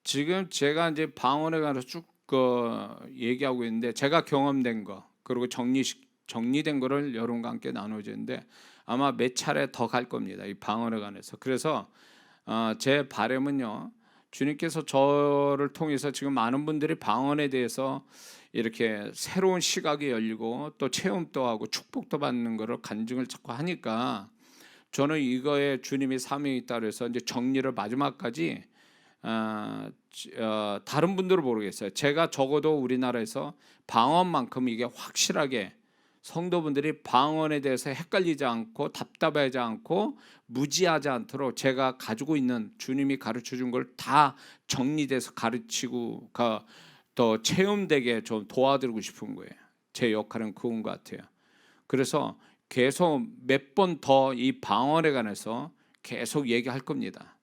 지금 제가 이제 방언에 관해서 쭉 얘기하고 있는데, 제가 경험된 거 그리고 정리된 거를 여러분과 함께 나눠주는데, 아마 몇 차례 더 갈 겁니다, 이 방언에 관해서. 그래서 제 바람은요, 주님께서 저를 통해서 지금 많은 분들이 방언에 대해서 이렇게 새로운 시각이 열리고 또 체험도 하고 축복도 받는 거를 간증을 자꾸 하니까, 저는 이거에 주님이 사명이 따라서 이제 정리를 마지막까지, 다른 분들은 모르겠어요. 제가 적어도 우리나라에서 방언만큼 이게 확실하게 성도분들이 방언에 대해서 헷갈리지 않고 답답하지 않고 무지하지 않도록 제가 가지고 있는 주님이 가르쳐 준 걸 다 정리돼서 가르치고 더 체험되게 좀 도와드리고 싶은 거예요. 제 역할은 그건 것 같아요. 그래서 계속 몇 번 더 이 방언에 관해서 계속 얘기할 겁니다.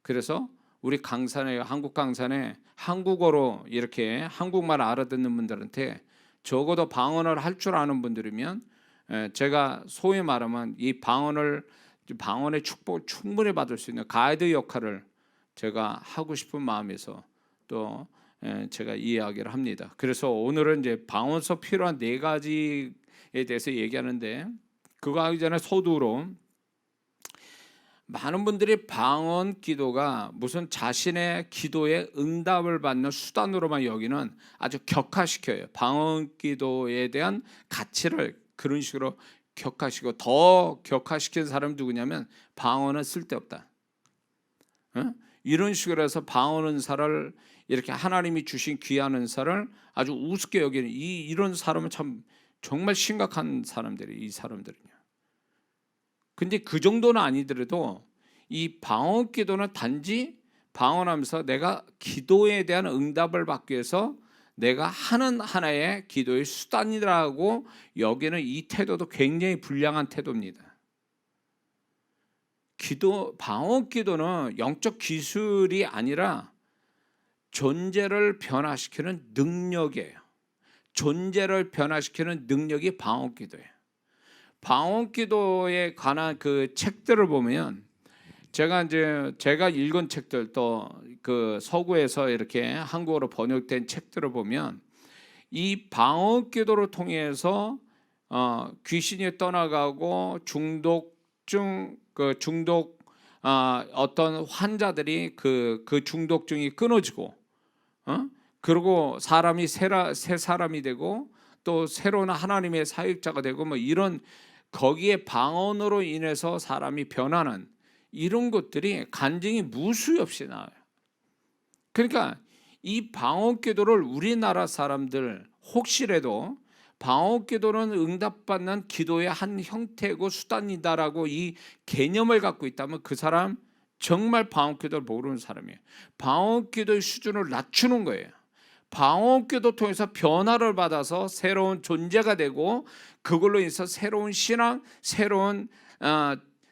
그래서 우리 강산에, 한국 강산에 한국어로 이렇게 한국말 알아듣는 분들한테 적어도 방언을 할 줄 아는 분들이면, 제가 소위 말하면 이 방언의 축복을 충분히 받을 수 있는 가이드 역할을 제가 하고 싶은 마음에서 또 제가 이 이야기를 합니다. 그래서 오늘은 이제 방언서 필요한 4가지에 대해서 얘기하는데, 그거 하기 전에 서두로, 많은 분들이 방언 기도가 무슨 자신의 기도에 응답을 받는 수단으로만 여기는, 아주 격화시켜요. 방언 기도에 대한 가치를 그런 식으로 격화시키고, 더 격화시킨 사람이 누구냐면 방언은 쓸데없다, 이런 식으로 해서 방언 은사를, 이렇게 하나님이 주신 귀한 은사를 아주 우습게 여기는 이런 사람은 참 정말 심각한 사람들이, 이 사람들은요. 근데 그 정도는 아니더라도 이 방언 기도는 단지 방언하면서 내가 기도에 대한 응답을 받기 위해서 내가 하는 하나의 기도의 수단이라고 여기는 이 태도도 굉장히 불량한 태도입니다. 방언 기도는 영적 기술이 아니라 존재를 변화시키는 능력이에요. 존재를 변화시키는 능력이 방언 기도예요. 방언 기도에 관한 그 책들을 보면, 제가 읽은 책들, 또 그 서구에서 이렇게 한국어로 번역된 책들을 보면, 이 방언 기도를 통해서 귀신이 떠나가고 어떤 환자들이 그 중독증이 끊어지고, 그리고 사람이 새 사람이 되고 또 새로운 하나님의 사역자가 되고, 뭐 이런, 거기에 방언으로 인해서 사람이 변하는 이런 것들이 간증이 무수히 없이 나와요. 그러니까 이 방언 기도를 우리나라 사람들, 혹시라도 방언 기도는 응답받는 기도의 한 형태고 수단이다라고 이 개념을 갖고 있다면, 그 사람 정말 방언 기도를 모르는 사람이에요. 방언 기도의 수준을 낮추는 거예요. 방언 기도 통해서 변화를 받아서 새로운 존재가 되고, 그걸로 인해서 새로운 신앙, 새로운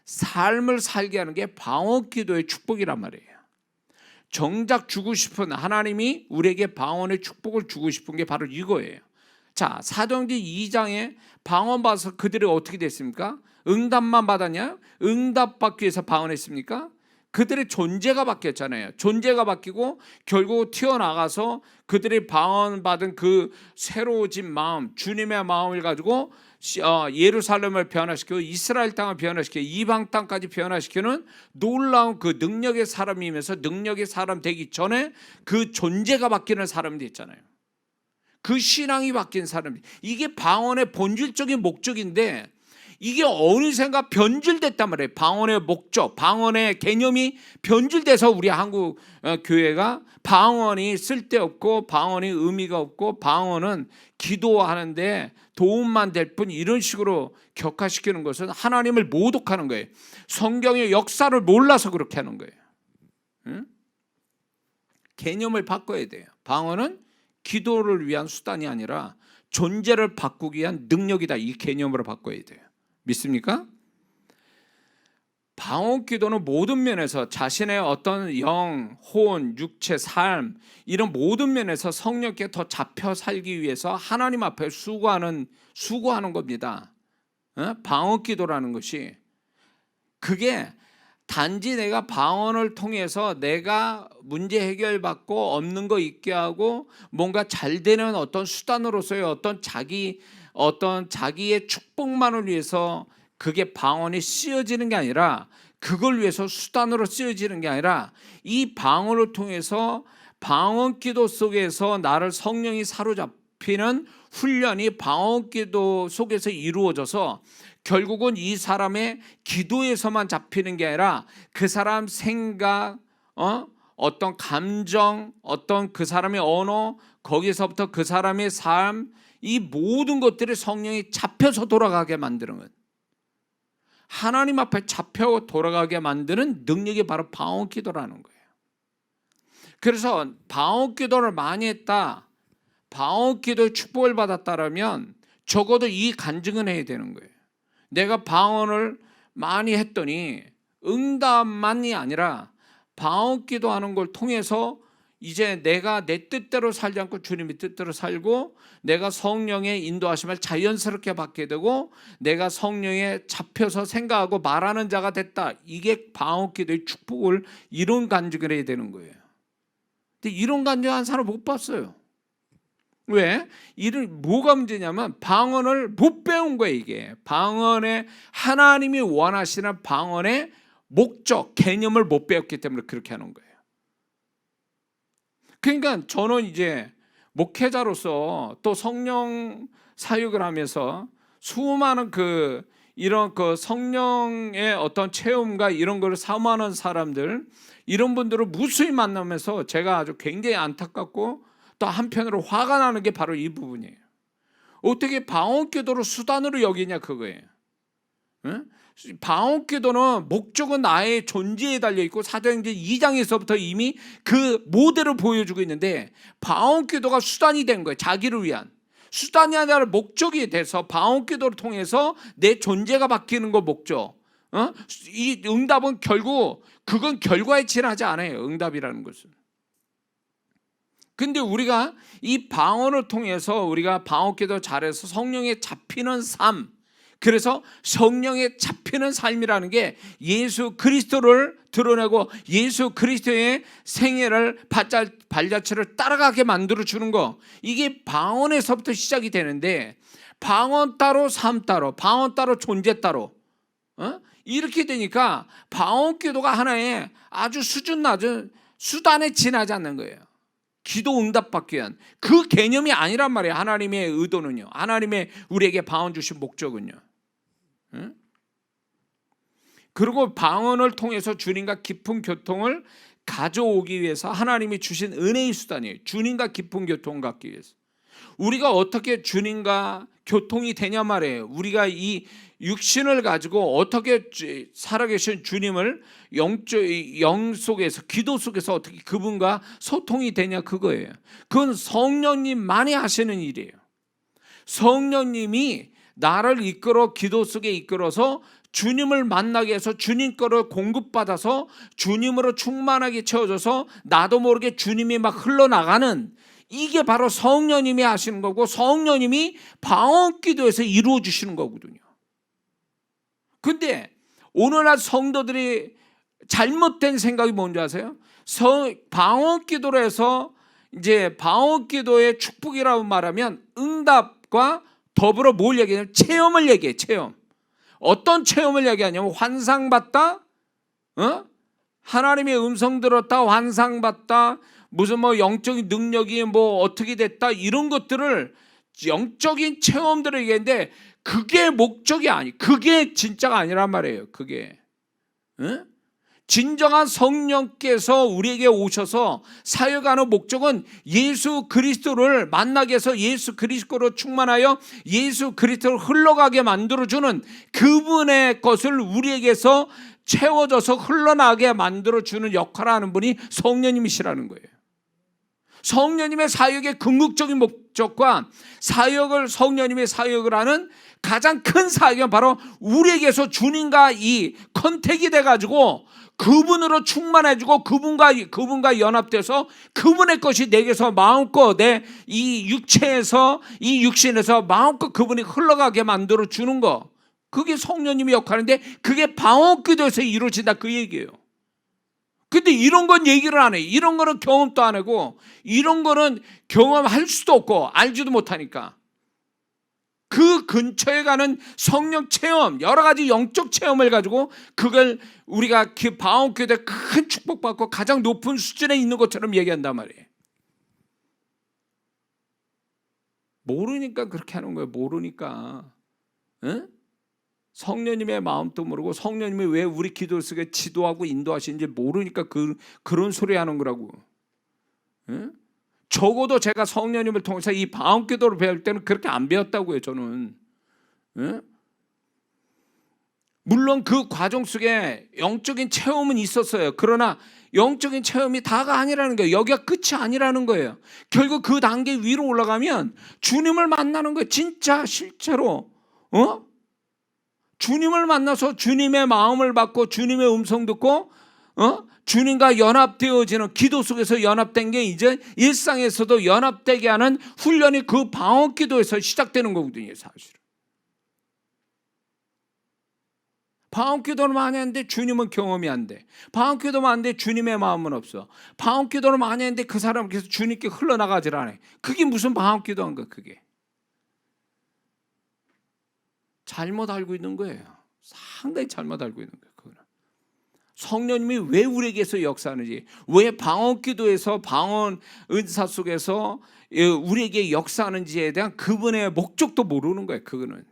삶을 살게 하는 게 방언 기도의 축복이란 말이에요. 정작 주고 싶은, 하나님이 우리에게 방언의 축복을 주고 싶은 게 바로 이거예요. 자, 사도행전 2장에 방언 받아서 그들이 어떻게 됐습니까? 응답만 받았냐? 응답받기 위해서 방언했습니까? 그들의 존재가 바뀌었잖아요. 존재가 바뀌고 결국 튀어나가서 그들이 방언 받은 그 새로워진 마음, 주님의 마음을 가지고 예루살렘을 변화시키고 이스라엘 땅을 변화시키고 이방 땅까지 변화시키는 놀라운 그 능력의 사람이면서, 능력의 사람 되기 전에 그 존재가 바뀌는 사람이 됐잖아요. 그 신앙이 바뀐 사람, 이게 방언의 본질적인 목적인데, 이게 어느샌가 변질됐단 말이에요. 방언의 목적, 방언의 개념이 변질돼서 우리 한국 교회가 방언이 쓸데없고 방언이 의미가 없고 방언은 기도하는데 도움만 될 뿐, 이런 식으로 격화시키는 것은 하나님을 모독하는 거예요. 성경의 역사를 몰라서 그렇게 하는 거예요. 응? 개념을 바꿔야 돼요. 방언은 기도를 위한 수단이 아니라 존재를 바꾸기 위한 능력이다, 이 개념으로 바꿔야 돼요. 믿습니까? 방언 기도는 모든 면에서 자신의 어떤 영, 혼, 육체, 삶, 이런 모든 면에서 성령께 더 잡혀 살기 위해서 하나님 앞에 수고하는 겁니다. 방언 기도라는 것이, 그게 단지 내가 방언을 통해서 내가 문제 해결받고 없는 거 있게 하고 뭔가 잘 되는 어떤 수단으로서의 어떤 자기의 축복만을 위해서 그게 방언이 쓰여지는 게 아니라, 그걸 위해서 수단으로 쓰여지는 게 아니라, 이 방언을 통해서 방언 기도 속에서 나를 성령이 사로잡히는 훈련이 방언 기도 속에서 이루어져서 결국은 이 사람의 기도에서만 잡히는 게 아니라 그 사람 생각, 어떤 감정, 어떤 그 사람의 언어, 거기서부터 그 사람의 삶, 이 모든 것들이 성령이 잡혀서 돌아가게 만드는 것, 하나님 앞에 잡혀 돌아가게 만드는 능력이 바로 방언 기도라는 거예요. 그래서 방언 기도를 많이 했다, 방언 기도의 축복을 받았다라면 적어도 이 간증은 해야 되는 거예요. 내가 방언을 많이 했더니 응답만이 아니라 방언 기도하는 걸 통해서 이제 내가 내 뜻대로 살지 않고 주님의 뜻대로 살고, 내가 성령의 인도하심을 자연스럽게 받게 되고, 내가 성령에 잡혀서 생각하고 말하는 자가 됐다. 이게 방언 기도의 축복을, 이런 간증을 해야 되는 거예요. 근데 이런 간증한 사람 못 봤어요. 왜? 뭐가 문제냐면 방언을 못 배운 거예요. 이게 방언의, 하나님이 원하시는 방언의 목적, 개념을 못 배웠기 때문에 그렇게 하는 거예요. 그러니까 저는 이제 목회자로서 또 성령 사역을 하면서 수많은 이런 성령의 어떤 체험과 이런 걸 사모하는 사람들, 이런 분들을 무수히 만나면서 제가 아주 굉장히 안타깝고 또 한편으로 화가 나는 게 바로 이 부분이에요. 어떻게 방언 기도를 수단으로 여기냐, 그거예요. 응? 방언 기도는 목적은 나의 존재에 달려있고 사도행전 2장에서부터 이미 그 모델을 보여주고 있는데, 방언 기도가 수단이 된 거예요. 자기를 위한 수단이 아니라 목적이 돼서 방언 기도를 통해서 내 존재가 바뀌는 거 목적. 이 응답은 결국 그건 결과에 지나지 않아요, 응답이라는 것은. 근데 우리가 이 방언을 통해서 우리가 방언 기도 잘해서 성령에 잡히는 삶, 그래서 성령에 잡히는 삶이라는 게 예수 그리스도를 드러내고 예수 그리스도의 생애를 발자취를 따라가게 만들어주는 거, 이게 방언에서부터 시작이 되는데, 방언 따로 삶 따로, 방언 따로 존재 따로, 이렇게 되니까 방언 기도가 하나의 아주 수준 낮은 수단에 지나지 않는 거예요. 기도 응답받기 위한 그 개념이 아니란 말이에요. 하나님의 의도는요, 하나님의 우리에게 방언 주신 목적은요. 그리고 방언을 통해서 주님과 깊은 교통을 가져오기 위해서 하나님이 주신 은혜의 수단이에요. 주님과 깊은 교통을 갖기 위해서. 우리가 어떻게 주님과 교통이 되냐 말이에요. 우리가 이 육신을 가지고 어떻게 살아계신 주님을 영 속에서, 기도 속에서 어떻게 그분과 소통이 되냐, 그거예요. 그건 성령님만이 하시는 일이에요. 성령님이 나를 이끌어 기도 속에 이끌어서 주님을 만나게 해서 주님 거를 공급받아서 주님으로 충만하게 채워져서 나도 모르게 주님이 막 흘러나가는, 이게 바로 성령님이 하시는 거고, 성령님이 방언 기도에서 이루어 주시는 거거든요. 근데 오늘날 성도들이 잘못된 생각이 뭔지 아세요? 방언 기도로 해서 이제 방언 기도의 축복이라고 말하면 응답과 더불어 뭘 얘기하냐면 체험을 얘기해. 체험. 어떤 체험을 얘기하냐면 환상봤다, 하나님의 음성 들었다, 환상봤다, 무슨 영적인 능력이 어떻게 됐다, 이런 것들을 영적인 체험들을 얘기했는데, 그게 목적이 그게 진짜가 아니란 말이에요. 그게 진정한 성령께서 우리에게 오셔서 사역하는 목적은 예수 그리스도를 만나게 해서 예수 그리스도로 충만하여 예수 그리스도를 흘러가게 만들어주는 그분의 것을 우리에게서 채워져서 흘러나가게 만들어주는 역할을 하는 분이 성령님이시라는 거예요. 성령님의 사역의 궁극적인 목적과 성령님의 사역을 하는 가장 큰 사역은 바로 우리에게서 주님과 이 컨택이 돼가지고 그분으로 충만해지고 그분과 연합돼서 그분의 것이 내게서 마음껏 내 이 육체에서, 이 육신에서 마음껏 그분이 흘러가게 만들어 주는 거, 그게 성령님의 역할인데 그게 방언기도에서 이루어진다 그 얘기예요. 근데 이런 건 얘기를 안 해. 이런 거는 경험도 안 하고 이런 거는 경험할 수도 없고 알지도 못하니까 그 근처에 가는 성령 체험, 여러 가지 영적 체험을 가지고 그걸 우리가 그 방언기도에 큰 축복받고 가장 높은 수준에 있는 것처럼 얘기한단 말이에요. 모르니까 그렇게 하는 거예요. 모르니까. 응? 성령님의 마음도 모르고 성령님이 왜 우리 기도 속에 지도하고 인도하시는지 모르니까 그런 소리 하는 거라고. 응? 적어도 제가 성령님을 통해서 이 방언기도를 배울 때는 그렇게 안 배웠다고요. 저는. 응? 물론 그 과정 속에 영적인 체험은 있었어요. 그러나 영적인 체험이 다가 아니라는 거예요. 여기가 끝이 아니라는 거예요. 결국 그 단계 위로 올라가면 주님을 만나는 거예요. 진짜 실제로 주님을 만나서 주님의 마음을 받고 주님의 음성 듣고 주님과 연합되어지는 기도 속에서 연합된 게 이제 일상에서도 연합되게 하는 훈련이 그 방언기도에서 시작되는 거거든요. 사실은. 방언기도를 많이 하는데 주님은 경험이 안 돼. 방언기도만 하는데 주님의 마음은 없어. 방언기도를 많이 하는데 그 사람은 계속 주님께 흘러나가질 않아. 그게 무슨 방언기도한 거야 그게. 잘못 알고 있는 거예요. 상당히 잘못 알고 있는 거예요. 그거는. 성령님이 왜 우리에게서 역사하는지, 왜 방언기도에서 방언 은사 속에서 우리에게 역사하는지에 대한 그분의 목적도 모르는 거예요. 그거는.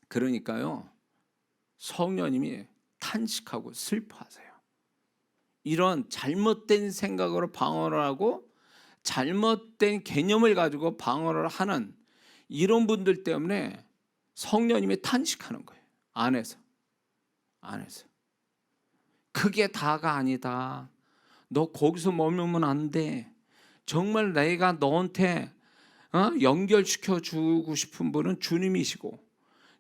그러니까요, 성령님이 탄식하고 슬퍼하세요. 이런 잘못된 생각으로 방언을 하고 잘못된 개념을 가지고 방언을 하는 이런 분들 때문에 성령님이 탄식하는 거예요. 안에서. 그게 다가 아니다. 너 거기서 머물면 안 돼. 정말 내가 너한테 연결시켜 주고 싶은 분은 주님이시고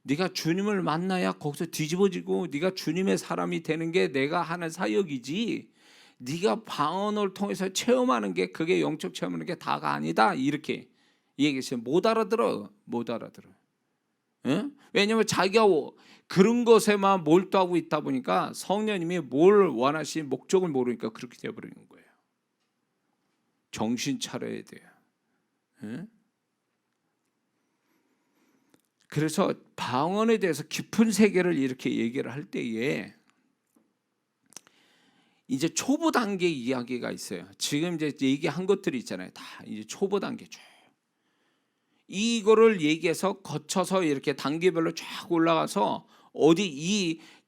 네가 주님을 만나야 거기서 뒤집어지고 네가 주님의 사람이 되는 게 내가 하는 사역이지, 네가 방언을 통해서 체험하는 게 그게 영적 체험하는 게 다가 아니다. 이렇게 얘기했어요. 못 알아들어. 왜냐하면 자기가 그런 것에만 몰두하고 있다 보니까 성령님이 뭘 원하시는 목적을 모르니까 그렇게 되어버리는 거예요. 정신 차려야 돼요. 그래서 방언에 대해서 깊은 세계를 이렇게 얘기를 할 때에 이제 초보 단계 이야기가 있어요. 지금 이제 얘기한 것들이 있잖아요. 다 이제 초보 단계 쭉. 이거를 얘기해서 거쳐서 이렇게 단계별로 쫙 올라가서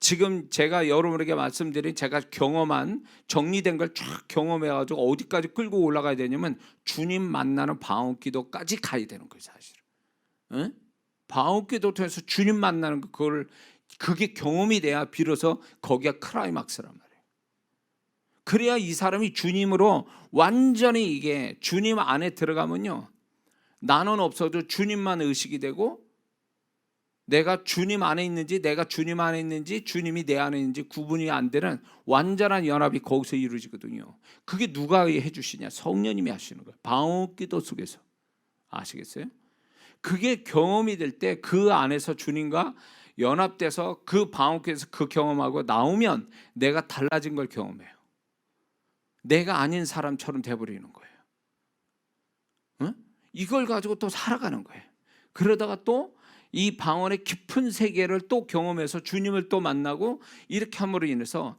지금 제가 여러분에게 말씀드린 제가 경험한 정리된 걸 쫙 경험해가지고 어디까지 끌고 올라가야 되냐면 주님 만나는 방언기도까지 가야 되는 거예요, 사실은. 방언기도 통해서 주님 만나는 그게 경험이 돼야 비로소 거기가 클라이막스란 말이에요. 그래야 이 사람이 주님으로 완전히 이게 주님 안에 들어가면요, 나는 없어도 주님만 의식이 되고 내가 주님 안에 있는지 내가 주님 안에 있는지 주님이 내 안에 있는지 구분이 안 되는 완전한 연합이 거기서 이루어지거든요. 그게 누가 해주시냐? 성령님이 하시는 거예요. 방언기도 속에서. 아시겠어요? 그게 경험이 될 때 그 안에서 주님과 연합돼서 그 방언기도에서 그 경험하고 나오면 내가 달라진 걸 경험해요. 내가 아닌 사람처럼 돼버리는 거예요. 이걸 가지고 또 살아가는 거예요. 그러다가 또 이 방언의 깊은 세계를 또 경험해서 주님을 또 만나고 이렇게 함으로 인해서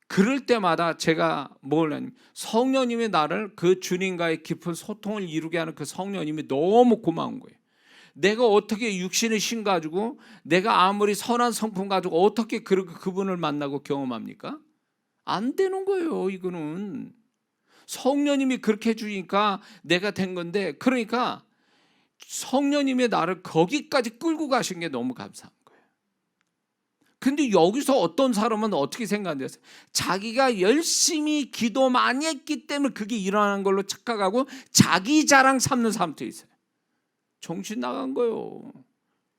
그럴 때마다 제가 뭘 하냐면 성령님이 나를 그 주님과의 깊은 소통을 이루게 하는 그 성령님이 너무 고마운 거예요. 내가 어떻게 육신의 신 가지고 내가 아무리 선한 성품 가지고 어떻게 그분을 만나고 경험합니까? 안 되는 거예요. 이거는 성령님이 그렇게 해주니까 내가 된 건데, 그러니까 성령님이 나를 거기까지 끌고 가신 게 너무 감사한 거예요. 근데 여기서 어떤 사람은 어떻게 생각하는지, 자기가 열심히 기도 많이 했기 때문에 그게 일어나는 걸로 착각하고 자기 자랑 삼는 사람도 있어요. 정신 나간 거예요.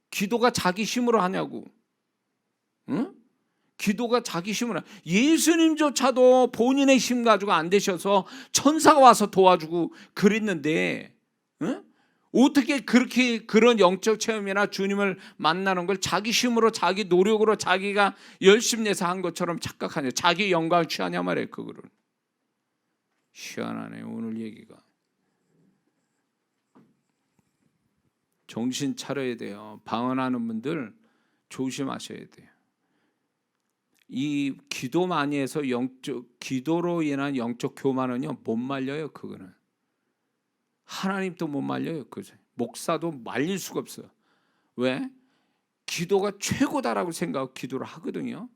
기도가 자기 힘으로 하냐고. 기도가 자기 힘으로. 예수님조차도 본인의 힘 가지고 안 되셔서 천사가 와서 도와주고 그랬는데 어떻게 그렇게 그런 영적 체험이나 주님을 만나는 걸 자기 힘으로 자기 노력으로 자기가 열심히 내서 한 것처럼 착각하냐, 자기 영광을 취하냐 말이에요. 그거를. 희한하네 오늘 얘기가. 정신 차려야 돼요. 방언하는 분들 조심하셔야 돼요. 이 기도 많이 해서 기도로 인한 영적 교만은요 못 말려요. 그거는 하나님도 못 말려요. 그죠? 목사도 말릴 수가 없어요. 왜? 기도가 최고다라고 생각하고 기도를 하거든요.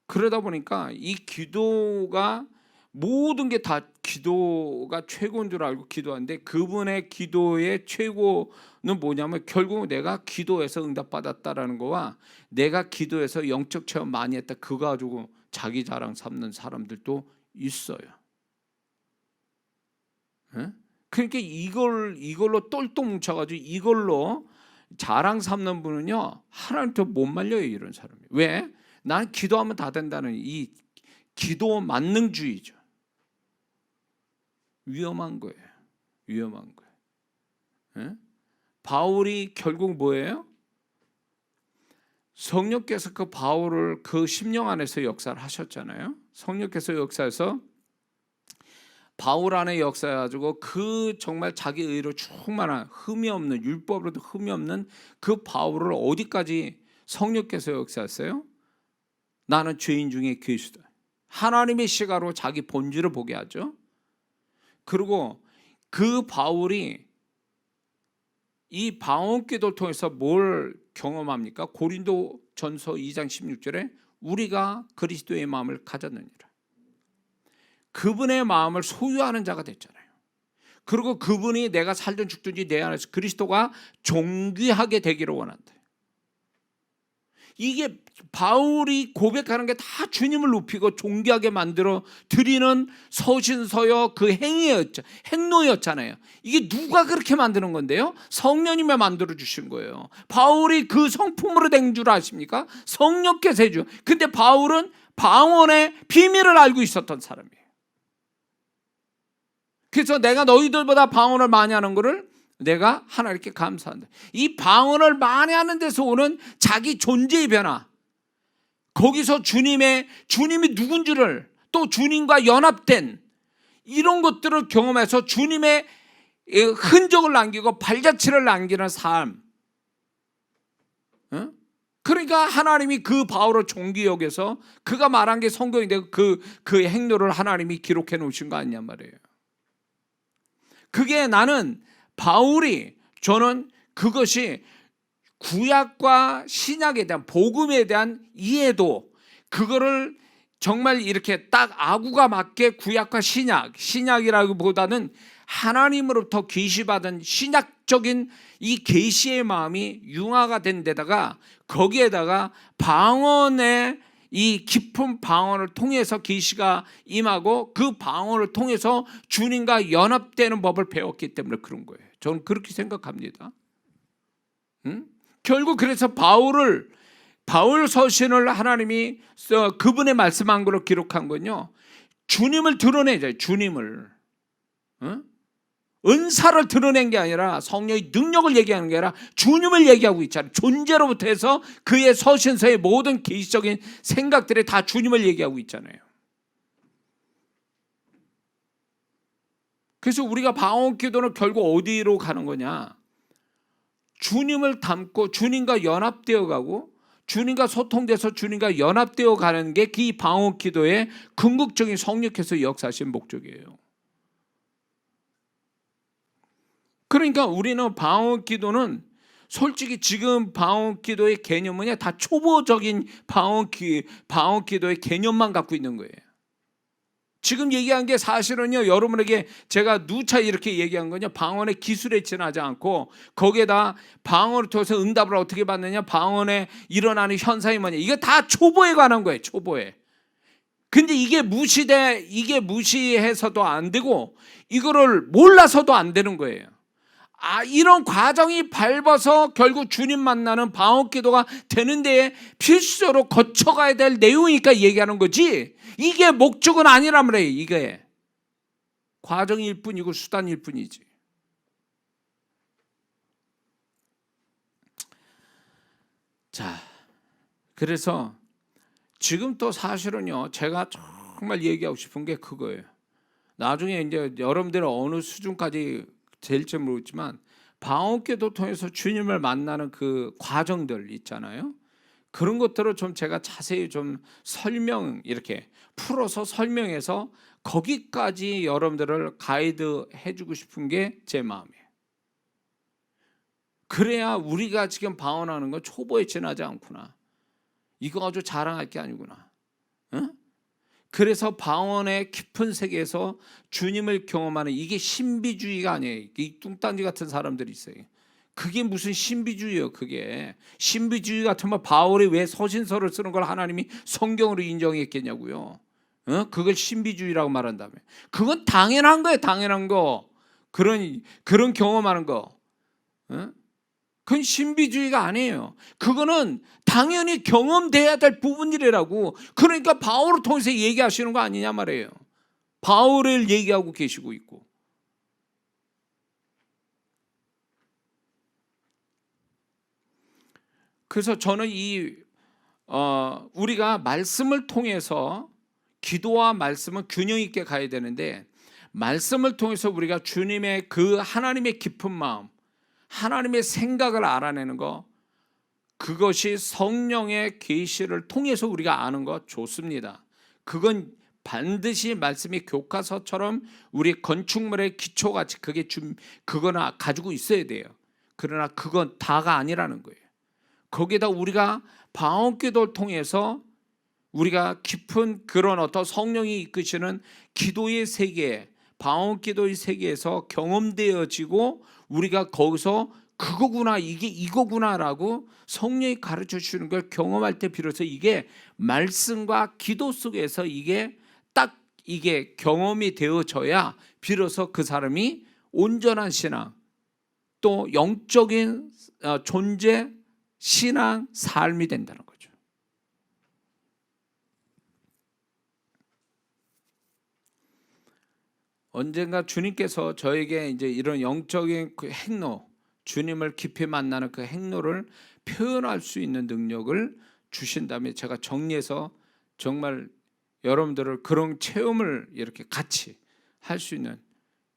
그러다 보니까 이 기도가 모든 게 다 기도가 최고인 줄 알고 기도하는데, 그분의 기도의 최고는 뭐냐면 결국 내가 기도해서 응답받았다라는 거와 내가 기도해서 영적 체험 많이 했다 그거 가지고 자기 자랑 삼는 사람들도 있어요. 네? 그러니까 이걸로 똘똘 뭉쳐가지고 이걸로 자랑 삼는 분은요 하나님도 못 말려요. 이런 사람이. 왜? 난 기도하면 다 된다는 이 기도 만능주의죠. 위험한 거예요. 위험한 거예요. 네? 바울이 결국 뭐예요? 성령께서 그 바울을 그 심령 안에서 역사를 하셨잖아요. 성령께서 역사해서 바울 안에 역사해가지고 그 정말 자기 의로 충만한 흠이 없는, 율법으로도 흠이 없는 그 바울을 어디까지 성령께서 역사했어요? 나는 죄인 중에 괴수다. 하나님의 시각으로 자기 본질을 보게 하죠. 그리고 그 바울이 이 방언기도를 통해서 뭘 경험합니까? 고린도 전서 2장 16절에 우리가 그리스도의 마음을 가졌느니라. 그분의 마음을 소유하는 자가 됐잖아요. 그리고 그분이 내가 살든 죽든지 내 안에서 그리스도가 존귀하게 되기를 원한다. 이게 바울이 고백하는 게 다 주님을 높이고 존귀하게 만들어 드리는 서신서여 그 행로였잖아요. 이게 누가 그렇게 만드는 건데요? 성령님이 만들어 주신 거예요. 바울이 그 성품으로 된 줄 아십니까? 성령께서 해줘. 근데 바울은 방언의 비밀을 알고 있었던 사람이에요. 그래서 내가 너희들보다 방언을 많이 하는 거를 내가 하나님께 감사한다. 이 방언을 많이 하는 데서 오는 자기 존재의 변화, 거기서 주님이 누군 줄을, 또 주님과 연합된 이런 것들을 경험해서 주님의 흔적을 남기고 발자취를 남기는 삶. 그러니까 하나님이 그 바울을 존귀 여겨서 그가 말한 게 성경이 되고 그 행로를 하나님이 기록해 놓으신 거 아니냐 말이에요. 그게 나는 저는 그것이 구약과 신약에 대한 복음에 대한 이해도, 그거를 정말 이렇게 딱 아구가 맞게 구약과 신약이라기보다는 하나님으로부터 계시받은 신약적인 이 계시의 마음이 융화가 된 데다가 거기에다가 방언의 이 깊은 방언을 통해서 계시가 임하고 그 방언을 통해서 주님과 연합되는 법을 배웠기 때문에 그런 거예요. 저는 그렇게 생각합니다. 결국 그래서 바울 서신을 하나님이 그분의 말씀한 걸로 기록한 건요, 주님을 드러내죠. 주님을. 은사를 드러낸 게 아니라 성령의 능력을 얘기하는 게 아니라 주님을 얘기하고 있잖아요. 존재로부터 해서 그의 서신서의 모든 계시적인 생각들이 다 주님을 얘기하고 있잖아요. 그래서 우리가 방언기도는 결국 어디로 가는 거냐? 주님을 담고 주님과 연합되어 가고 주님과 소통돼서 주님과 연합되어 가는 게 그 방언기도의 궁극적인 성령께서 역사하신 목적이에요. 그러니까 우리는 방언기도는 솔직히 지금 방언기도의 개념은 다 초보적인 방언기도의 개념만 갖고 있는 거예요. 지금 얘기한 게 사실은요, 여러분에게 제가 누차 이렇게 얘기한 건요, 방언의 기술에 지나지 않고 거기에다 방언을 통해서 응답을 어떻게 받느냐, 방언에 일어나는 현상이 뭐냐, 이게 다 초보에 관한 거예요. 초보에. 근데 이게 무시해서도 안 되고 이거를 몰라서도 안 되는 거예요. 이런 과정이 밟아서 결국 주님 만나는 방언기도가 되는 데에 필수적으로 거쳐가야 될 내용이니까 얘기하는 거지, 이게 목적은 아니란 말이에요. 이게 과정일 뿐이고 수단일 뿐이지. 자, 그래서 지금 또 사실은요, 제가 정말 얘기하고 싶은 게 그거예요. 나중에 이제 여러분들은 어느 수준까지 될지 모르지만 방언기도 통해서 주님을 만나는 그 과정들 있잖아요. 그런 것들을 좀 제가 자세히 좀 이렇게 풀어서 설명해서 거기까지 여러분들을 가이드 해주고 싶은 게 제 마음이에요. 그래야 우리가 지금 방언하는 건 초보에 지나지 않구나. 이거 아주 자랑할 게 아니구나. 응? 그래서 방언의 깊은 세계에서 주님을 경험하는 이게 신비주의가 아니에요. 이 뚱딴지 같은 사람들이 있어요. 그게 무슨 신비주의예요. 그게 신비주의 같으면 바울이 왜 서신서를 쓰는 걸 하나님이 성경으로 인정했겠냐고요. 그걸 신비주의라고 말한다며. 그건 당연한 거예요. 당연한 거. 그런 경험하는 거. 그건 신비주의가 아니에요. 그거는 당연히 경험돼야 될 부분이라고. 그러니까 바울을 통해서 얘기하시는 거 아니냐 말이에요. 바울을 얘기하고 계시고 있고. 그래서 저는 우리가 말씀을 통해서 기도와 말씀은 균형 있게 가야 되는데, 말씀을 통해서 우리가 주님의 그 하나님의 깊은 마음, 하나님의 생각을 알아내는 거, 그것이 성령의 계시를 통해서 우리가 아는 거 좋습니다. 그건 반드시 말씀이 교과서처럼 우리 건축물의 기초같이 그거나 가지고 있어야 돼요. 그러나 그건 다가 아니라는 거예요. 거기에다 우리가 방언기도를 통해서 우리가 깊은 그런 어떤 성령이 이끄시는 기도의 세계, 방언기도의 세계에서 경험되어지고 우리가 거기서 그거구나, 이게 이거구나라고 성령이 가르쳐 주시는 걸 경험할 때 비로소 이게 말씀과 기도 속에서 이게 경험이 되어져야 비로소 그 사람이 온전한 신앙, 또 영적인 존재, 신앙, 삶이 된다는 거죠. 언젠가 주님께서 저에게 이제 이런 영적인 그 행로, 주님을 깊이 만나는 그 행로를 표현할 수 있는 능력을 주신다면 제가 정리해서 정말 여러분들을 그런 체험을 이렇게 같이 할 수 있는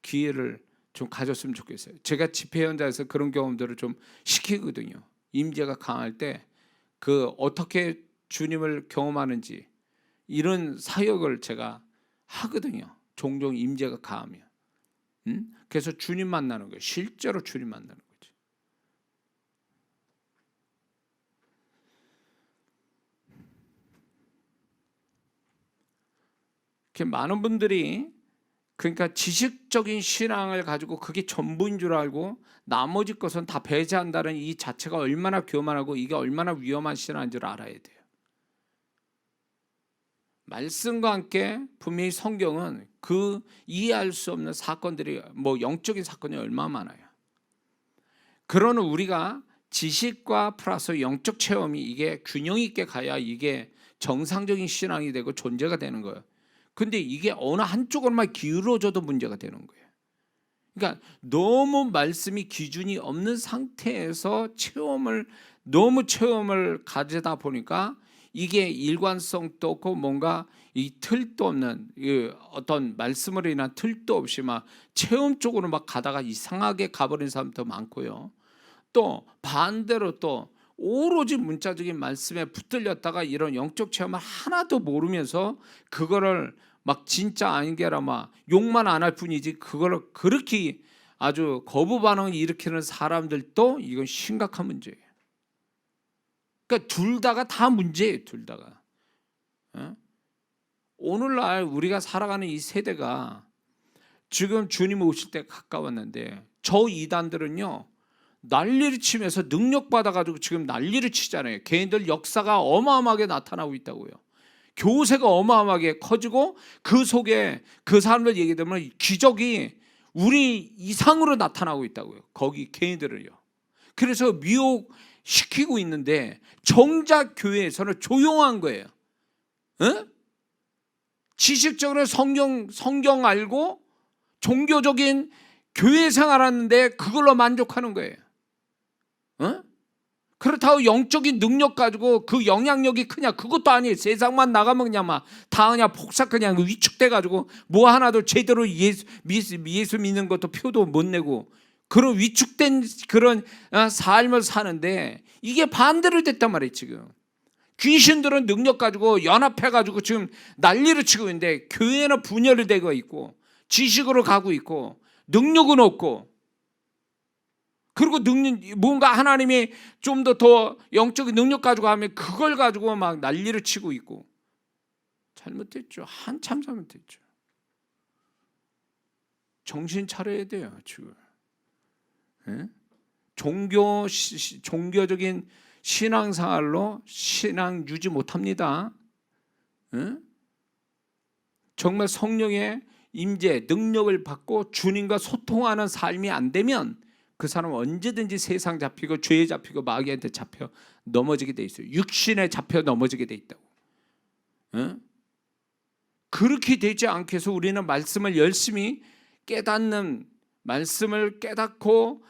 기회를 좀 가졌으면 좋겠어요. 제가 집회 현장에서 그런 경험들을 좀 시키거든요. 임재가 강할 때 그 어떻게 주님을 경험하는지 이런 사역을 제가 하거든요. 종종 임재가 강하면. 그래서 주님 만나는 거예요. 실제로 주님 만나는 거죠. 많은 분들이 그러니까 지식적인 신앙을 가지고 그게 전부인 줄 알고 나머지 것은 다 배제한다는 이 자체가 얼마나 교만하고 이게 얼마나 위험한 신앙인 줄 알아야 돼요. 말씀과 함께 분명히 성경은 그 이해할 수 없는 사건들이 영적인 사건이 얼마나 많아요. 그러는 우리가 지식과 플러스 영적 체험이 이게 균형 있게 가야 이게 정상적인 신앙이 되고 존재가 되는 거예요. 근데 이게 어느 한쪽으로만 기울어져도 문제가 되는 거예요. 그러니까 너무 말씀이 기준이 없는 상태에서 너무 체험을 가져다 보니까 이게 일관성도 없고 뭔가 이 틀도 없는 어떤 말씀으로 인한 틀도 없이 막 체험 쪽으로 막 가다가 이상하게 가버린 사람도 많고요. 또 반대로 또 오로지 문자적인 말씀에 붙들렸다가 이런 영적 체험을 하나도 모르면서 그거를 막 진짜 아닌 게라 막 욕만 안 할 뿐이지 그거를 그렇게 아주 거부 반응을 일으키는 사람들도 이건 심각한 문제예요. 그러니까 둘 다가 다 문제예요. 둘 다가. 오늘날 우리가 살아가는 이 세대가 지금 주님 오실 때 가까웠는데 저 이단들은요 난리를 치면서 능력 받아가지고 지금 난리를 치잖아요. 걔네들 역사가 어마어마하게 나타나고 있다고요. 교세가 어마어마하게 커지고 그 속에 그 사람들 얘기 들으면 기적이 우리 이상으로 나타나고 있다고요. 거기 걔네들을요. 그래서 미혹시키고 있는데 정작 교회에서는 조용한 거예요. 지식적으로 성경 알고 종교적인 교회 생활하는데 그걸로 만족하는 거예요. 그렇다고 영적인 능력 가지고 그 영향력이 크냐? 그것도 아니에요. 세상만 나가면 그냥 막 다 그냥 폭삭 그냥 위축돼 가지고 뭐 하나도 제대로 예수 믿는 것도 표도 못 내고 그런 위축된 그런 삶을 사는데 이게 반대로 됐단 말이에요. 지금 귀신들은 능력 가지고 연합해 가지고 지금 난리를 치고 있는데 교회는 분열이 되고 있고 지식으로 가고 있고 능력은 없고, 그리고 뭔가 하나님이 좀 더 영적인 능력 가지고 하면 그걸 가지고 막 난리를 치고 있고. 잘못됐죠. 한참 잘못됐죠. 정신 차려야 돼요 지금. 예? 종교적인 신앙생활로 신앙 유지 못합니다. 예? 정말 성령의 임재 능력을 받고 주님과 소통하는 삶이 안 되면 그 사람은 언제든지 세상 잡히고 죄에 잡히고 마귀한테 잡혀 넘어지게 돼 있어요. 육신에 잡혀 넘어지게 돼 있다고. 어? 그렇게 되지 않게 해서 우리는 말씀을 열심히 깨닫는, 말씀을 깨닫고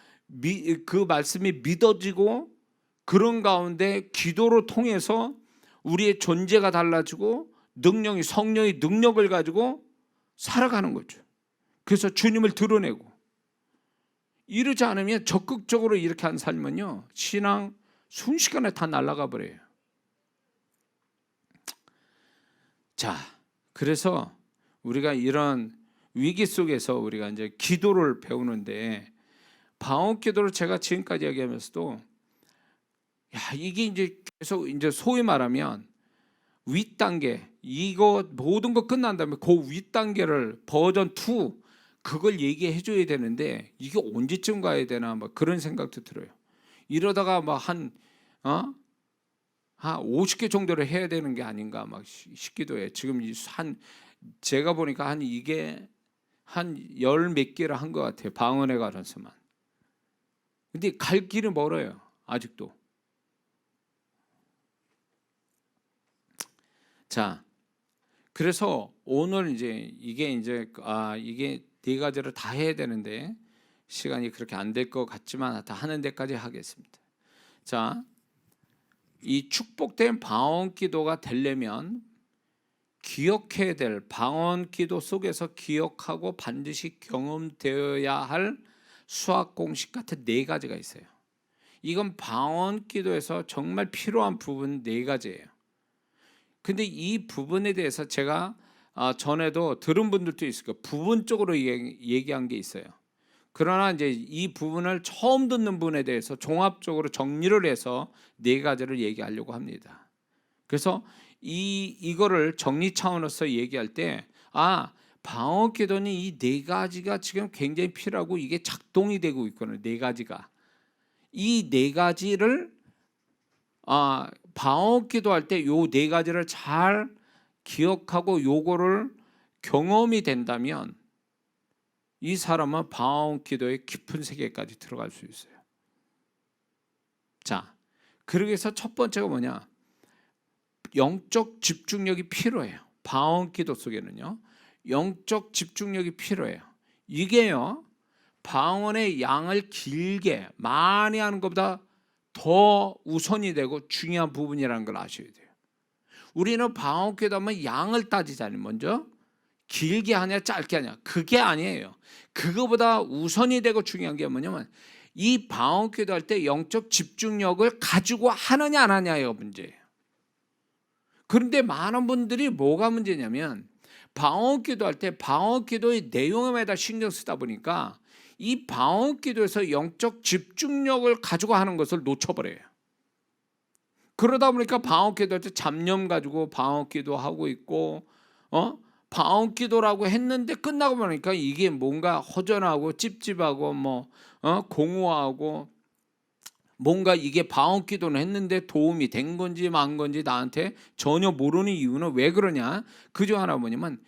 그 말씀이 믿어지고 그런 가운데 기도로 통해서 우리의 존재가 달라지고 성령의 능력을 가지고 살아가는 거죠. 그래서 주님을 드러내고. 이러지 않으면 적극적으로 이렇게 한 삶은요, 신앙 순식간에 다 날아가 버려요. 자, 그래서 우리가 이런 위기 속에서 우리가 이제 기도를 배우는데, 방언기도를 제가 지금까지 얘기하면서도 이게 이제 계속 이제 소위 말하면 윗단계, 이거 모든 거 끝난 다음에 그 윗단계를 버전 2 그걸 얘기해 줘야 되는데 이게 언제쯤 가야 되나 막 그런 생각도 들어요. 이러다가 막 한 50개 정도를 해야 되는 게 아닌가 막 싶기도 해요. 지금 제가 보니까 이게 한 열 몇 개를 한 것 같아요. 방언에 관해서만. 근데 갈 길이 멀어요. 아직도. 자, 그래서 오늘 이제 이게 네 가지를 다 해야 되는데 시간이 그렇게 안 될 것 같지만 다 하는 데까지 하겠습니다. 자, 이 축복된 방언기도가 되려면 기억해야 될, 방언기도 속에서 기억하고 반드시 경험되어야 할 수학 공식 같은 4가지가 있어요. 이건 방언기도에서 정말 필요한 부분 4가지예요. 근데 이 부분에 대해서 제가 전에도 들은 분들도 있을 거예요. 부분적으로 얘기한 게 있어요. 그러나 이제 이 부분을 처음 듣는 분에 대해서 종합적으로 정리를 해서 4가지를 얘기하려고 합니다. 그래서 이거를 정리 차원에서 얘기할 때 방언기도는 이 4가지가 지금 굉장히 필요하고 이게 작동이 되고 있거든요. 4가지가. 이 4가지를 방언기도 할 때 요 4가지를 잘 기억하고 요거를 경험이 된다면 이 사람은 방언기도의 깊은 세계까지 들어갈 수 있어요. 자, 그러기 위해서 첫 번째가 뭐냐? 영적 집중력이 필요해요. 방언기도 속에는요, 영적 집중력이 필요해요. 이게요, 방언의 양을 길게 많이 하는 것보다 더 우선이 되고 중요한 부분이라는 걸 아셔야 돼요. 우리는 방언기도 하면 양을 따지잖아요. 먼저 길게 하냐 짧게 하냐, 그게 아니에요. 그거보다 우선이 되고 중요한 게 뭐냐면 이 방언기도 할 때 영적 집중력을 가지고 하느냐 안 하냐가 문제예요. 그런데 많은 분들이 뭐가 문제냐면 방언기도 할 때 방언기도의 내용에다 신경 쓰다 보니까 이 방언기도에서 영적 집중력을 가지고 하는 것을 놓쳐버려요. 그러다 보니까 방언기도 할 때 잡념 가지고 방언기도 하고 있고 방언기도라고 했는데 끝나고 보니까 이게 뭔가 허전하고 찝찝하고 공허하고 뭔가 이게 방언기도는 했는데 도움이 된 건지 만 건지 나한테 전혀 모르는 이유는 왜 그러냐? 그중 하나 뭐냐면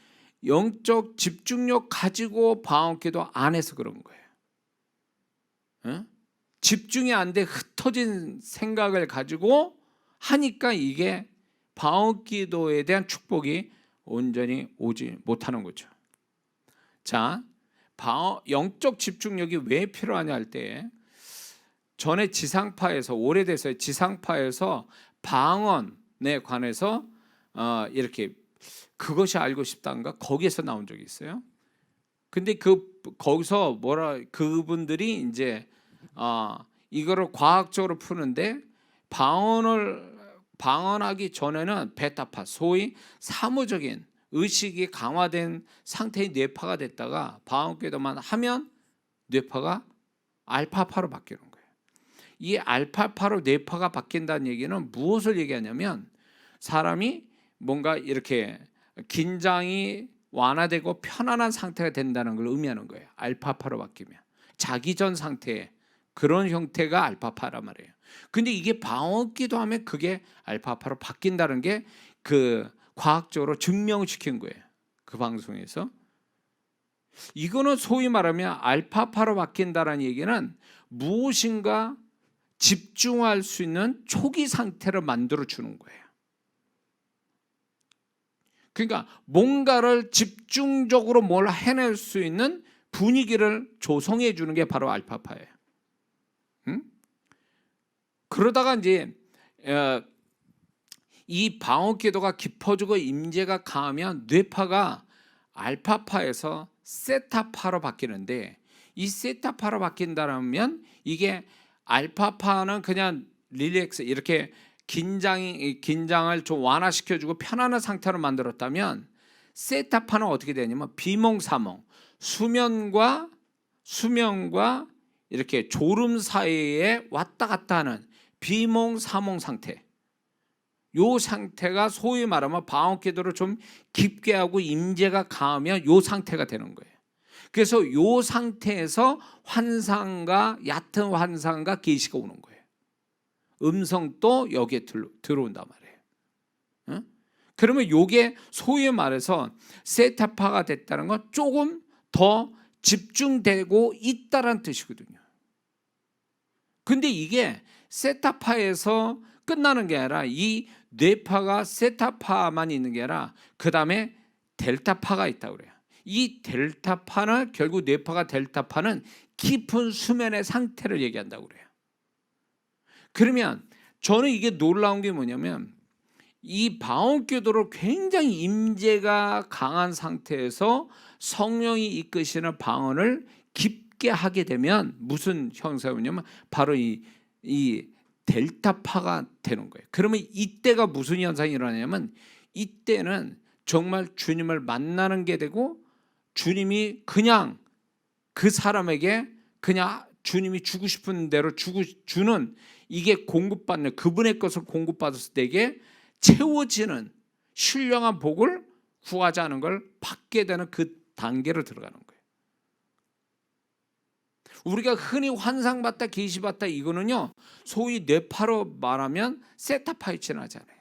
영적 집중력 가지고 방언기도 안 해서 그런 거예요. 집중이 안 돼 흩어진 생각을 가지고 하니까 이게 방언기도에 대한 축복이 온전히 오지 못하는 거죠. 자, 영적 집중력이 왜 필요하냐 할 때 전에 지상파에서 오래돼서 지상파에서 방언에 관해서 이렇게 그것이 알고 싶다인가 거기에서 나온 적이 있어요. 근데 거기서 그분들이 이제 이거를 과학적으로 푸는데 방언하기 전에는 베타파, 소위 사무적인 의식이 강화된 상태의 뇌파가 됐다가 방언궤도만 하면 뇌파가 알파파로 바뀌는 거예요. 이 알파파로 뇌파가 바뀐다는 얘기는 무엇을 얘기하냐면 사람이 뭔가 이렇게 긴장이 완화되고 편안한 상태가 된다는 걸 의미하는 거예요. 알파파로 바뀌면 자기 전 상태의 그런 형태가 알파파란 말이에요. 근데 이게 방언기도 하면 그게 알파파로 바뀐다는 게 그 과학적으로 증명시킨 거예요. 그 방송에서. 이거는 소위 말하면 알파파로 바뀐다는 얘기는 무엇인가 집중할 수 있는 초기 상태를 만들어 주는 거예요. 그러니까 뭔가를 집중적으로 뭘 해낼 수 있는 분위기를 조성해 주는 게 바로 알파파예요. 그러다가 이제 이 방어궤도가 깊어지고 임재가 강하면 뇌파가 알파파에서 세타파로 바뀌는데, 이 세타파로 바뀐다면 이게 알파파는 그냥 릴렉스 이렇게 긴장을 좀 완화시켜주고 편안한 상태로 만들었다면, 세타파는 어떻게 되냐면 비몽사몽, 수면과 이렇게 졸음 사이에 왔다 갔다 하는 비몽사몽 상태, 요 상태가 소위 말하면 방어궤도를 좀 깊게 하고 임재가 강하면 요 상태가 되는 거예요. 그래서 요 상태에서 환상과 얕은 환상과 계시가 오는 거예요. 음성도 여기에 들어온단 말이에요. 응? 그러면 요게 소위 말해서 세타파가 됐다는 건 조금 더 집중되고 있다는 뜻이거든요. 근데 이게 세타파에서 끝나는 게 아니라 이 뇌파가 세타파만 있는 게 아니라 그 다음에 델타파가 있다고 그래요. 이 델타파는 결국 뇌파가 델타파는 깊은 수면의 상태를 얘기한다고 그래요. 그러면 저는 이게 놀라운 게 뭐냐면 이 방언궤도를 굉장히 임재가 강한 상태에서 성령이 이끄시는 방언을 깊게 하게 되면 무슨 현상이 오냐면 바로 이 델타파가 되는 거예요. 그러면 이때가 무슨 현상이 일어나냐면 이때는 정말 주님을 만나는 게 되고 주님이 그냥 그 사람에게 그냥 주님이 주고 싶은 대로 주는 이게 공급받는 그분의 것을 공급받았을 때에 채워지는 신령한 복을 구하지 않은 걸 받게 되는 그 단계로 들어가는 거예요. 우리가 흔히 환상받다 계시받다 이거는요 소위 뇌파로 말하면 세타파에 지나잖아요.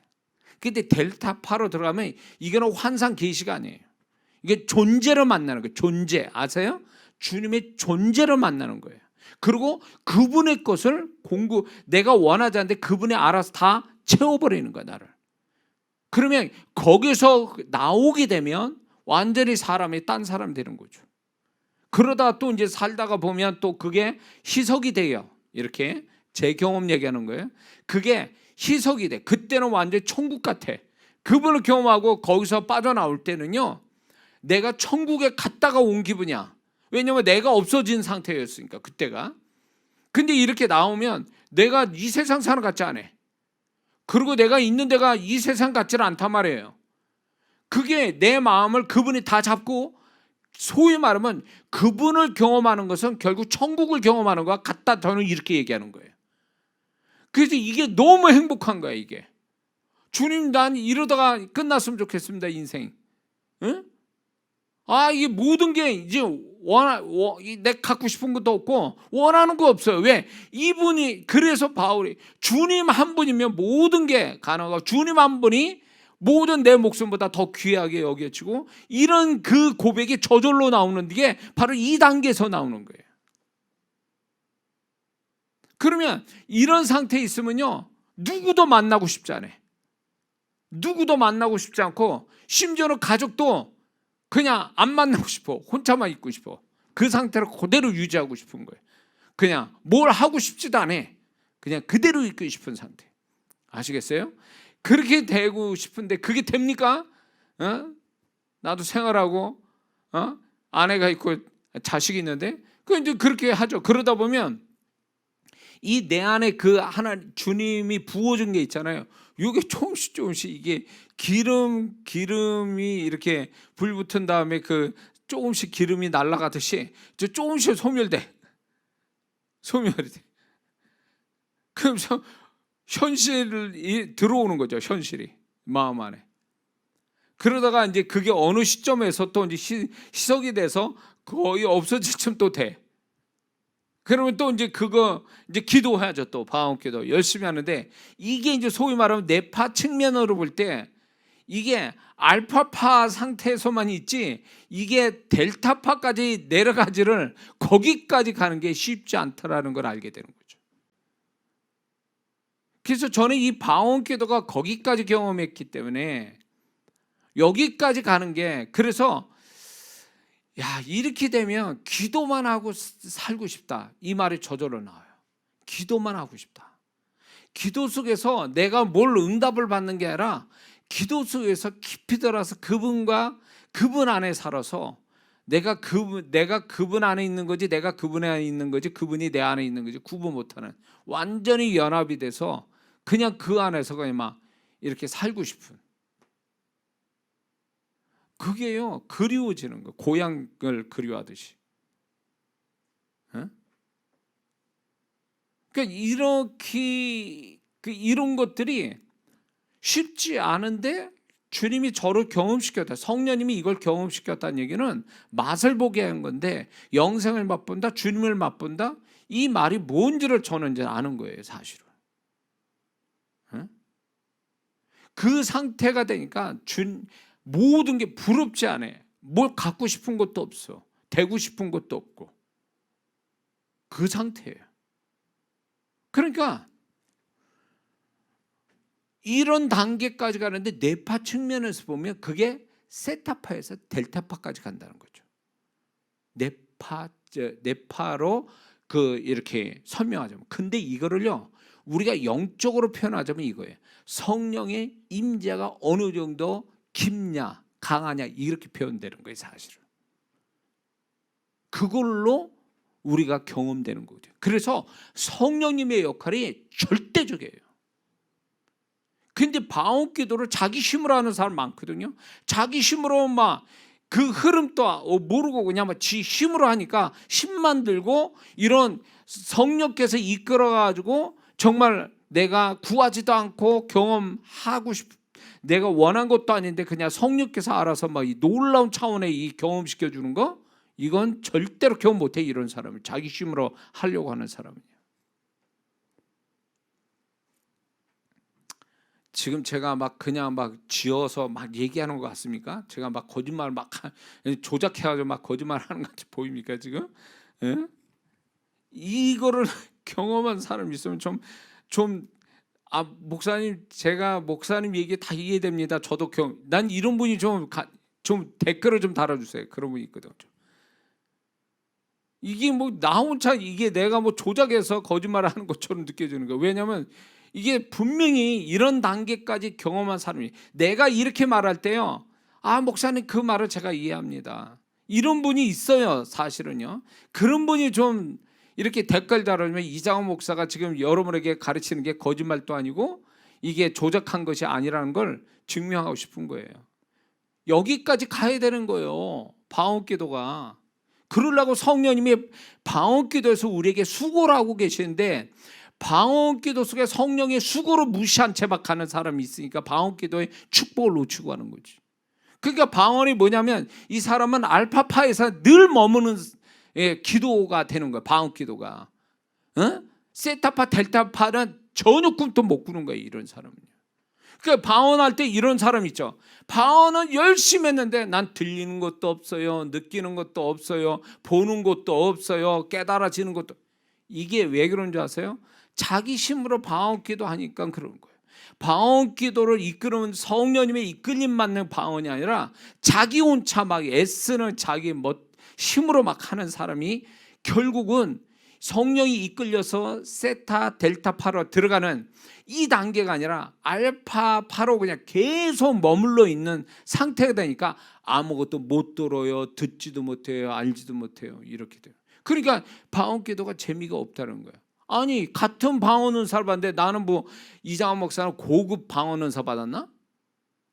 근데 델타파로 들어가면 이거는 환상 계시가 아니에요. 이게 존재로 만나는 거예요. 존재 아세요? 주님의 존재로 만나는 거예요. 그리고 그분의 것을 내가 원하지 않는데 그분이 알아서 다 채워버리는 거야 나를. 그러면 거기서 나오게 되면 완전히 사람이 딴 사람이 되는 거죠. 그러다 또 이제 살다가 보면 또 그게 희석이 돼요. 이렇게 제 경험 얘기하는 거예요. 그게 희석이 돼. 그때는 완전히 천국 같아. 그분을 경험하고 거기서 빠져나올 때는요 내가 천국에 갔다가 온 기분이야. 왜냐면 내가 없어진 상태였으니까 그때가. 근데 이렇게 나오면 내가 이 세상 사는 것 같지 않아. 그리고 내가 있는 데가 이 세상 같지는 않단 말이에요. 그게 내 마음을 그분이 다 잡고 소위 말하면 그분을 경험하는 것은 결국 천국을 경험하는 것과 같다. 저는 이렇게 얘기하는 거예요. 그래서 이게 너무 행복한 거야 이게. 주님 난 이러다가 끝났으면 좋겠습니다 인생. 응? 이게 모든 게 이제 내가 갖고 싶은 것도 없고 원하는 거 없어요. 왜? 이분이 그래서 바울이 주님 한 분이면 모든 게 가능하고 주님 한 분이 모든 내 목숨보다 더 귀하게 여겨지고 이런 그 고백이 저절로 나오는 게 바로 이 단계에서 나오는 거예요. 그러면 이런 상태에 있으면요 누구도 만나고 싶지 않아요. 누구도 만나고 싶지 않고 심지어는 가족도 그냥 안 만나고 싶어. 혼자만 있고 싶어. 그 상태를 그대로 유지하고 싶은 거예요. 그냥 뭘 하고 싶지도 않아. 그냥 그대로 있고 싶은 상태. 아시겠어요? 그렇게 되고 싶은데 그게 됩니까? 나도 생활하고 아내가 있고 자식이 있는데 그 이제 그렇게 하죠. 그러다 보면 이 내 안에 그 하나 주님이 부어준 게 있잖아요. 이게 조금씩 이게 기름이 이렇게 불 붙은 다음에 그 조금씩 기름이 날아가듯이 조금씩 소멸이 돼. 그러면서 현실이 들어오는 거죠. 현실이 마음 안에. 그러다가 이제 그게 어느 시점에서 또 이제 희석이 돼서 거의 없어질 쯤 또 돼. 그러면 또 이제 그거 이제 기도해야죠. 또 방언기도 열심히 하는데 이게 이제 소위 말하면 뇌파 측면으로 볼 때 이게 알파파 상태에서만 있지 이게 델타파까지 내려가지를 거기까지 가는 게 쉽지 않다라는 걸 알게 되는 거죠. 그래서 저는 이 방언기도가 거기까지 경험했기 때문에 여기까지 가는 게 그래서 이렇게 되면 기도만 하고 살고 싶다. 이 말이 저절로 나와요. 기도만 하고 싶다. 기도 속에서 내가 뭘 응답을 받는 게 아니라 기도 속에서 깊이 들어서 그분 안에 살아서 내가 그분 안에 있는 거지 내가 그분 안에 있는 거지 그분이 내 안에 있는 거지 구분 못하는 완전히 연합이 돼서 그냥 그 안에서 그냥 막 이렇게 살고 싶은 그게요 그리워지는 거 고향을 그리워하듯이. 그러니까 이렇게 이런 것들이 쉽지 않은데 주님이 저를 경험시켰다. 성령님이 이걸 경험시켰다는 얘기는 맛을 보게 한 건데 영생을 맛본다, 주님을 맛본다. 이 말이 뭔지를 저는 이제 아는 거예요, 사실은. 그 상태가 되니까 모든 게 부럽지 않아. 뭘 갖고 싶은 것도 없어. 되고 싶은 것도 없고. 그 상태예요. 그러니까 이런 단계까지 가는데 뇌파 측면에서 보면 그게 세타파에서 델타파까지 간다는 거죠. 뇌파로 이렇게 설명하자면. 근데 이거를요 우리가 영적으로 표현하자면 이거예요. 성령의 임재가 어느 정도 깊냐 강하냐 이렇게 표현되는 거예요, 사실은. 그걸로 우리가 경험되는 거죠. 그래서 성령님의 역할이 절대적이에요. 근데 방언기도를 자기 힘으로 하는 사람 많거든요. 자기 힘으로 막 그 흐름도 모르고 그냥 막 지 힘으로 하니까 힘만 들고 이런 성령께서 이끌어가지고 정말 내가 구하지도 않고 경험하고 내가 원한 것도 아닌데 그냥 성령께서 알아서 막 이 놀라운 차원의 이 경험시켜 주는 거 이건 절대로 경험 못해. 이런 사람을 자기 힘으로 하려고 하는 사람이에요. 지금 제가 막 그냥 막 지어서 막 얘기하는 것 같습니까? 제가 막 거짓말 막 조작해가지고 막 거짓말하는 것 같이 보입니까 지금? 예? 이거를 경험한 사람 있으면 목사님 제가 목사님 얘기 다 이해됩니다. 저도 난 이런 분이 좀 댓글을 좀 달아주세요. 그런 분이 있거든. 이게 뭐 나 혼자 이게 내가 뭐 조작해서 거짓말하는 것처럼 느껴지는 거예요. 왜냐하면 이게 분명히 이런 단계까지 경험한 사람이 내가 이렇게 말할 때요. 목사님 그 말을 제가 이해합니다. 이런 분이 있어요, 사실은요. 그런 분이 좀 이렇게 댓글 달아주면 이장호 목사가 지금 여러분에게 가르치는 게 거짓말도 아니고 이게 조작한 것이 아니라는 걸 증명하고 싶은 거예요. 여기까지 가야 되는 거예요, 방언기도가. 그러려고 성령님이 방언기도에서 우리에게 수고를 하고 계시는데 방언기도 속에 성령의 수고를 무시한 채 막 가는 사람이 있으니까 방언기도의 축복을 놓치고 하는 거지. 그러니까 방언이 뭐냐면 이 사람은 알파파에서 늘 머무는 기도가 되는 거야. 방언기도가. 세타파 델타파는 전혀 꿈도 못 꾸는 거예요, 이런 사람은. 그러니까 방언할 때 이런 사람 있죠. 방언은 열심히 했는데 난 들리는 것도 없어요, 느끼는 것도 없어요, 보는 것도 없어요, 깨달아지는 것도. 이게 왜 그런 줄 아세요? 자기 힘으로 방언기도 하니까 그런 거예요. 방언기도를 이끌으면 성령님의 이끌림 받는 방언이 아니라 자기 혼자 막 애쓰는 자기 힘으로 막 하는 사람이 결국은 성령이 이끌려서 세타 델타파로 들어가는 이 단계가 아니라 알파파로 그냥 계속 머물러 있는 상태가 되니까 아무것도 못 들어요, 듣지도 못해요, 알지도 못해요. 이렇게 돼요. 그러니까 방언 기도가 재미가 없다는 거예요. 아니 같은 방언 은사를 받는데 나는 뭐 이장한 목사는 고급 방언 은사 받았나?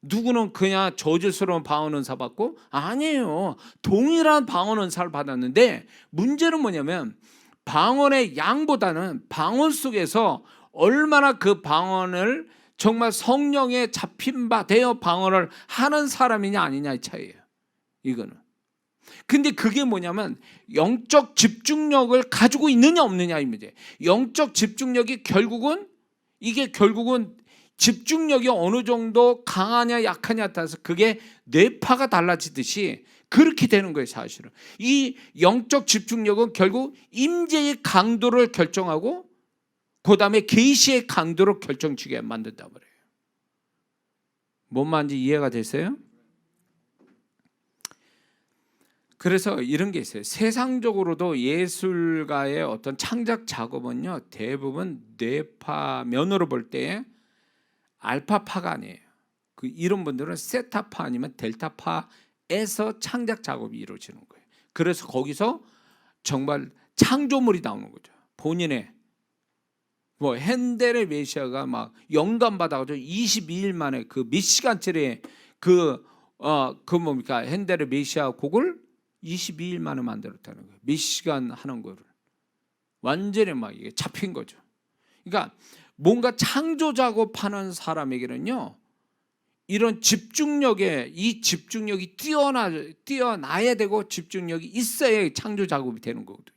누구는 그냥 저질스러운 방언 은사 받고? 아니에요. 동일한 방언 은사를 받았는데 문제는 뭐냐면 방언의 양보다는 방언 속에서 얼마나 그 방언을 정말 성령에 잡힌 바 되어 방언을 하는 사람이냐 아니냐 이 차이예요. 이거는. 근데 그게 뭐냐면 영적 집중력을 가지고 있느냐 없느냐 이 문제. 영적 집중력이 결국은 집중력이 어느 정도 강하냐 약하냐에 따라서 그게 뇌파가 달라지듯이 그렇게 되는 거예요. 사실은 이 영적 집중력은 결국 임재의 강도를 결정하고 그 다음에 계시의 강도를 결정지게 만든다 그래요. 뭔 말인지 이해가 되세요? 그래서 이런 게 있어요. 세상적으로도 예술가의 어떤 창작 작업은요 대부분 뇌파 면으로 볼 때 알파파가 아니에요. 그 이런 분들은 세타파 아니면 델타파에서 창작 작업이 이루어지는 거예요. 그래서 거기서 정말 창조물이 나오는 거죠. 본인의 뭐 핸델의 메시아가 막 영감 받아가지고 22일 만에 그 몇 시간짜리 그 뭡니까 핸델의 메시아 곡을 22일 만에 만들었다는 거예요. 몇 시간 하는 거를 완전히 막 이게 잡힌 거죠. 그러니까 뭔가 창조 작업하는 사람에게는요 이런 집중력에 이 집중력이 뛰어나야 되고 집중력이 있어야 창조 작업이 되는 거거든요.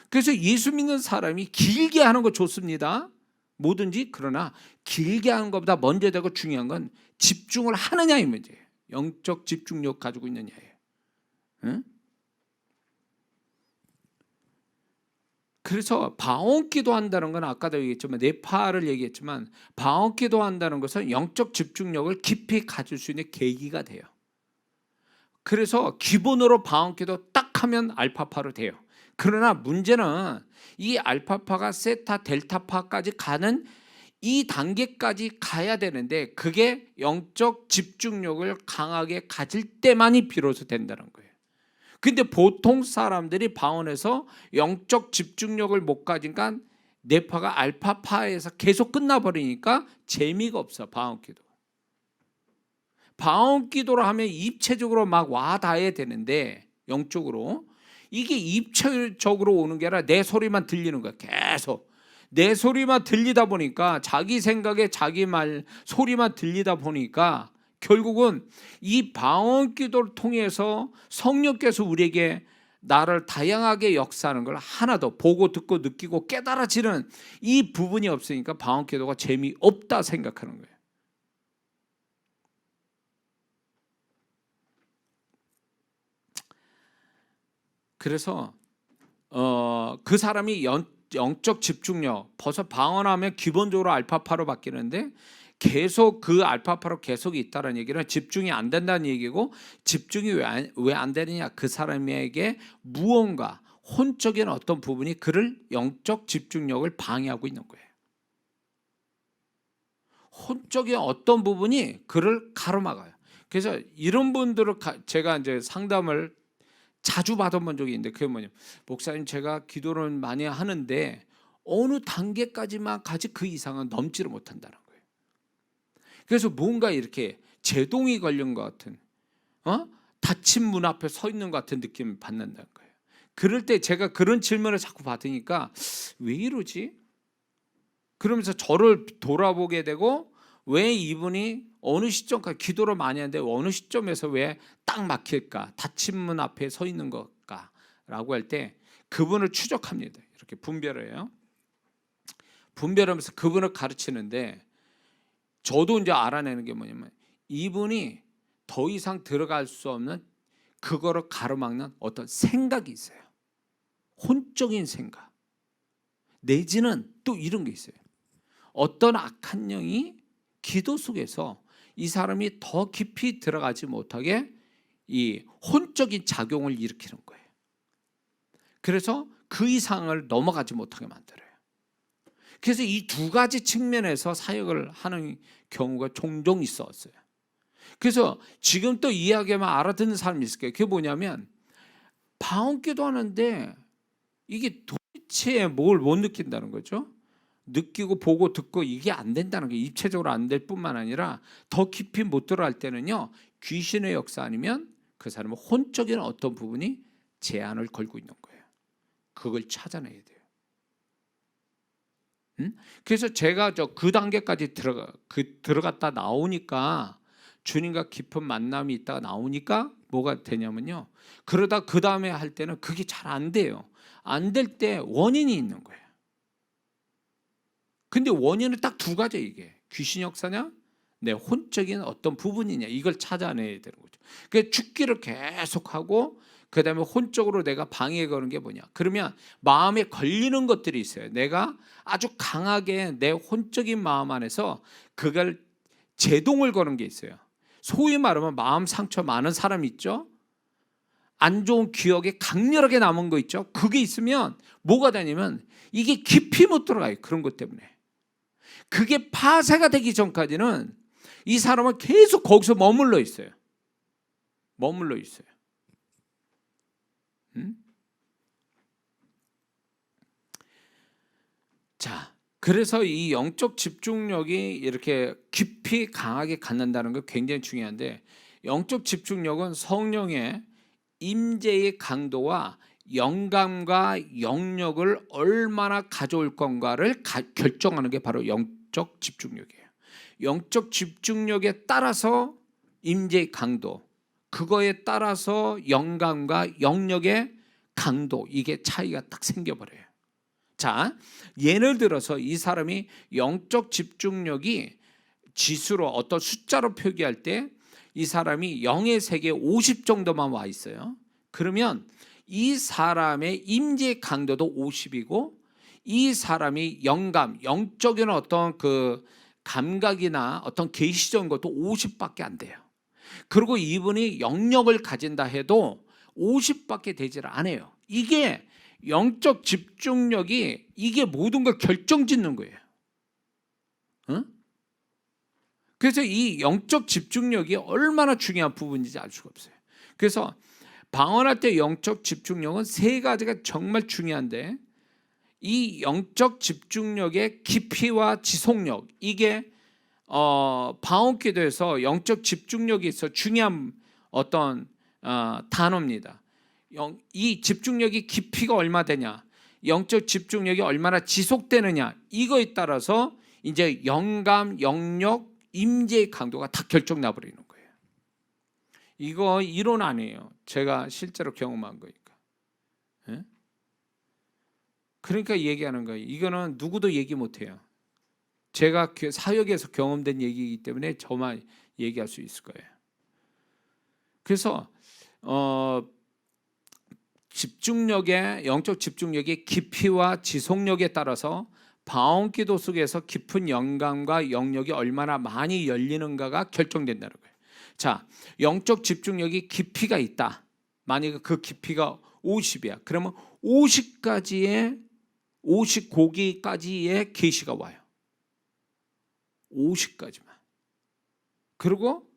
그래서 예수 믿는 사람이 길게 하는 거 좋습니다. 뭐든지. 그러나 길게 하는 것보다 먼저 되고 중요한 건 집중을 하느냐 이 문제예요. 영적 집중력 가지고 있느냐예요. 그래서 방언 기도한다는 건 아까도 얘기했지만 뇌파를 얘기했지만 방언 기도한다는 것은 영적 집중력을 깊이 가질 수 있는 계기가 돼요. 그래서 기본으로 방언 기도 딱 하면 알파파로 돼요. 그러나 문제는 이 알파파가 세타 델타파까지 가는 이 단계까지 가야 되는데 그게 영적 집중력을 강하게 가질 때만이 비로소 된다는 거예요. 근데 보통 사람들이 방언에서 영적 집중력을 못 가지니까 뇌파가 알파파에서 계속 끝나버리니까 재미가 없어. 방언 기도. 방언 기도를 하면 입체적으로 막 와닿아야 되는데 영적으로 이게 입체적으로 오는 게 아니라 내 소리만 들리는 거야. 계속 내 소리만 들리다 보니까 자기 생각에 자기 말 소리만 들리다 보니까 결국은 이 방언 기도를 통해서 성령께서 우리에게 나를 다양하게 역사하는 걸 하나도 보고 듣고 느끼고 깨달아지는 이 부분이 없으니까 방언 기도가 재미없다 생각하는 거예요. 그래서 그 사람이 영적 집중력 벌써 방언하면 기본적으로 알파파로 바뀌는데 계속 그 알파파로 계속 있다는 얘기는 집중이 안 된다는 얘기고 집중이 왜 안 되느냐 그 사람에게 무언가 혼적인 어떤 부분이 그를 영적 집중력을 방해하고 있는 거예요. 혼적인 어떤 부분이 그를 가로막아요. 그래서 이런 분들을 제가 이제 상담을 자주 받아본 적이 있는데 그게 뭐냐면 목사님 제가 기도를 많이 하는데 어느 단계까지만 가지 그 이상은 넘지를 못한다는 거예요. 그래서 뭔가 이렇게 제동이 걸린 것 같은 닫힌 문 앞에 서 있는 것 같은 느낌을 받는다는 거예요. 그럴 때 제가 그런 질문을 자꾸 받으니까 왜 이러지? 그러면서 저를 돌아보게 되고 왜 이분이 어느 시점까지 기도를 많이 하는데 어느 시점에서 왜 딱 막힐까? 닫힌 문 앞에 서 있는 걸까? 라고 할 때 그분을 추적합니다. 이렇게 분별해요. 분별하면서 그분을 가르치는데 저도 이제 알아내는 게 뭐냐면 이분이 더 이상 들어갈 수 없는 그거를 가로막는 어떤 생각이 있어요. 혼적인 생각. 내지는 또 이런 게 있어요. 어떤 악한 영이 기도 속에서 이 사람이 더 깊이 들어가지 못하게 이 혼적인 작용을 일으키는 거예요. 그래서 그 이상을 넘어가지 못하게 만들어요. 그래서 이 두 가지 측면에서 사역을 하는 경우가 종종 있었어요. 그래서 지금 또 이야기만 알아듣는 사람이 있을 거예요. 그게 뭐냐면 방언기도 하는데 이게 도대체 뭘 못 느낀다는 거죠. 느끼고 보고 듣고 이게 안 된다는 게 입체적으로 안 될 뿐만 아니라 더 깊이 못 들어갈 때는요, 귀신의 역사 아니면 그 사람의 혼적인 어떤 부분이 제한을 걸고 있는 거예요. 그걸 찾아내야 돼요. 그래서 제가 그 단계까지 들어갔다 나오니까, 주님과 깊은 만남이 있다가 나오니까 뭐가 되냐면요, 그러다 그 다음에 할 때는 그게 잘 안 돼요. 안 될 때 원인이 있는 거예요. 근데 원인은 딱 두 가지, 이게 귀신 역사냐 내 혼적인 어떤 부분이냐, 이걸 찾아내야 되는 거죠. 그 죽기를 계속하고 그 다음에 혼적으로 내가 방해 거는 게 뭐냐, 그러면 마음에 걸리는 것들이 있어요. 내가 아주 강하게 내 혼적인 마음 안에서 그걸 제동을 거는 게 있어요. 소위 말하면 마음 상처 많은 사람 있죠. 안 좋은 기억에 강렬하게 남은 거 있죠. 그게 있으면 뭐가 되냐면 이게 깊이 못 들어가요. 그런 것 때문에. 그게 파쇄가 되기 전까지는 이 사람은 계속 거기서 머물러 있어요. 머물러 있어요. 자, 그래서 이 영적 집중력이 이렇게 깊이 강하게 갖는다는 거 굉장히 중요한데, 영적 집중력은 성령의 임재의 강도와 영감과 영역을 얼마나 가져올 건가를 결정하는 게 바로 영적 집중력이에요. 영적 집중력에 따라서 임재의 강도, 그거에 따라서 영감과 영역의 강도, 이게 차이가 딱 생겨버려요. 자, 예를 들어서 이 사람이 영적 집중력이 지수로 어떤 숫자로 표기할 때 이 사람이 0의 세계 50 정도만 와 있어요. 그러면 이 사람의 임재 강도도 50이고 이 사람이 영감, 영적인 어떤 그 감각이나 어떤 계시적인 것도 50밖에 안 돼요. 그리고 이분이 영역을 가진다 해도 50밖에 되질 않아요. 이게 영적 집중력이 이게 모든 걸 결정짓는 거예요. 응? 그래서 이 영적 집중력이 얼마나 중요한 부분인지 알 수가 없어요. 그래서 방언할 때 영적 집중력은 세 가지가 정말 중요한데, 이 영적 집중력의 깊이와 지속력, 이게 방언기도에서 영적 집중력이 있어 중요한 어떤 단어입니다. 이 집중력이 깊이가 얼마 되냐, 영적 집중력이 얼마나 지속되느냐, 이거에 따라서 이제 영감, 영역, 임재의 강도가 다 결정 나버리는 거예요. 이거 이론 아니에요. 제가 실제로 경험한 거니까. 예? 그러니까 얘기하는 거예요. 이거는 누구도 얘기 못해요. 제가 사역에서 경험된 얘기이기 때문에 저만 얘기할 수 있을 거예요. 그래서 집중력의 영적 집중력의 깊이와 지속력에 따라서 방언기도 속에서 깊은 영감과 영역이 얼마나 많이 열리는가가 결정된다는 거예요. 자, 영적 집중력이 깊이가 있다. 만약에 그 깊이가 50이야. 그러면 50고기까지의 계시가 와요. 50까지만. 그리고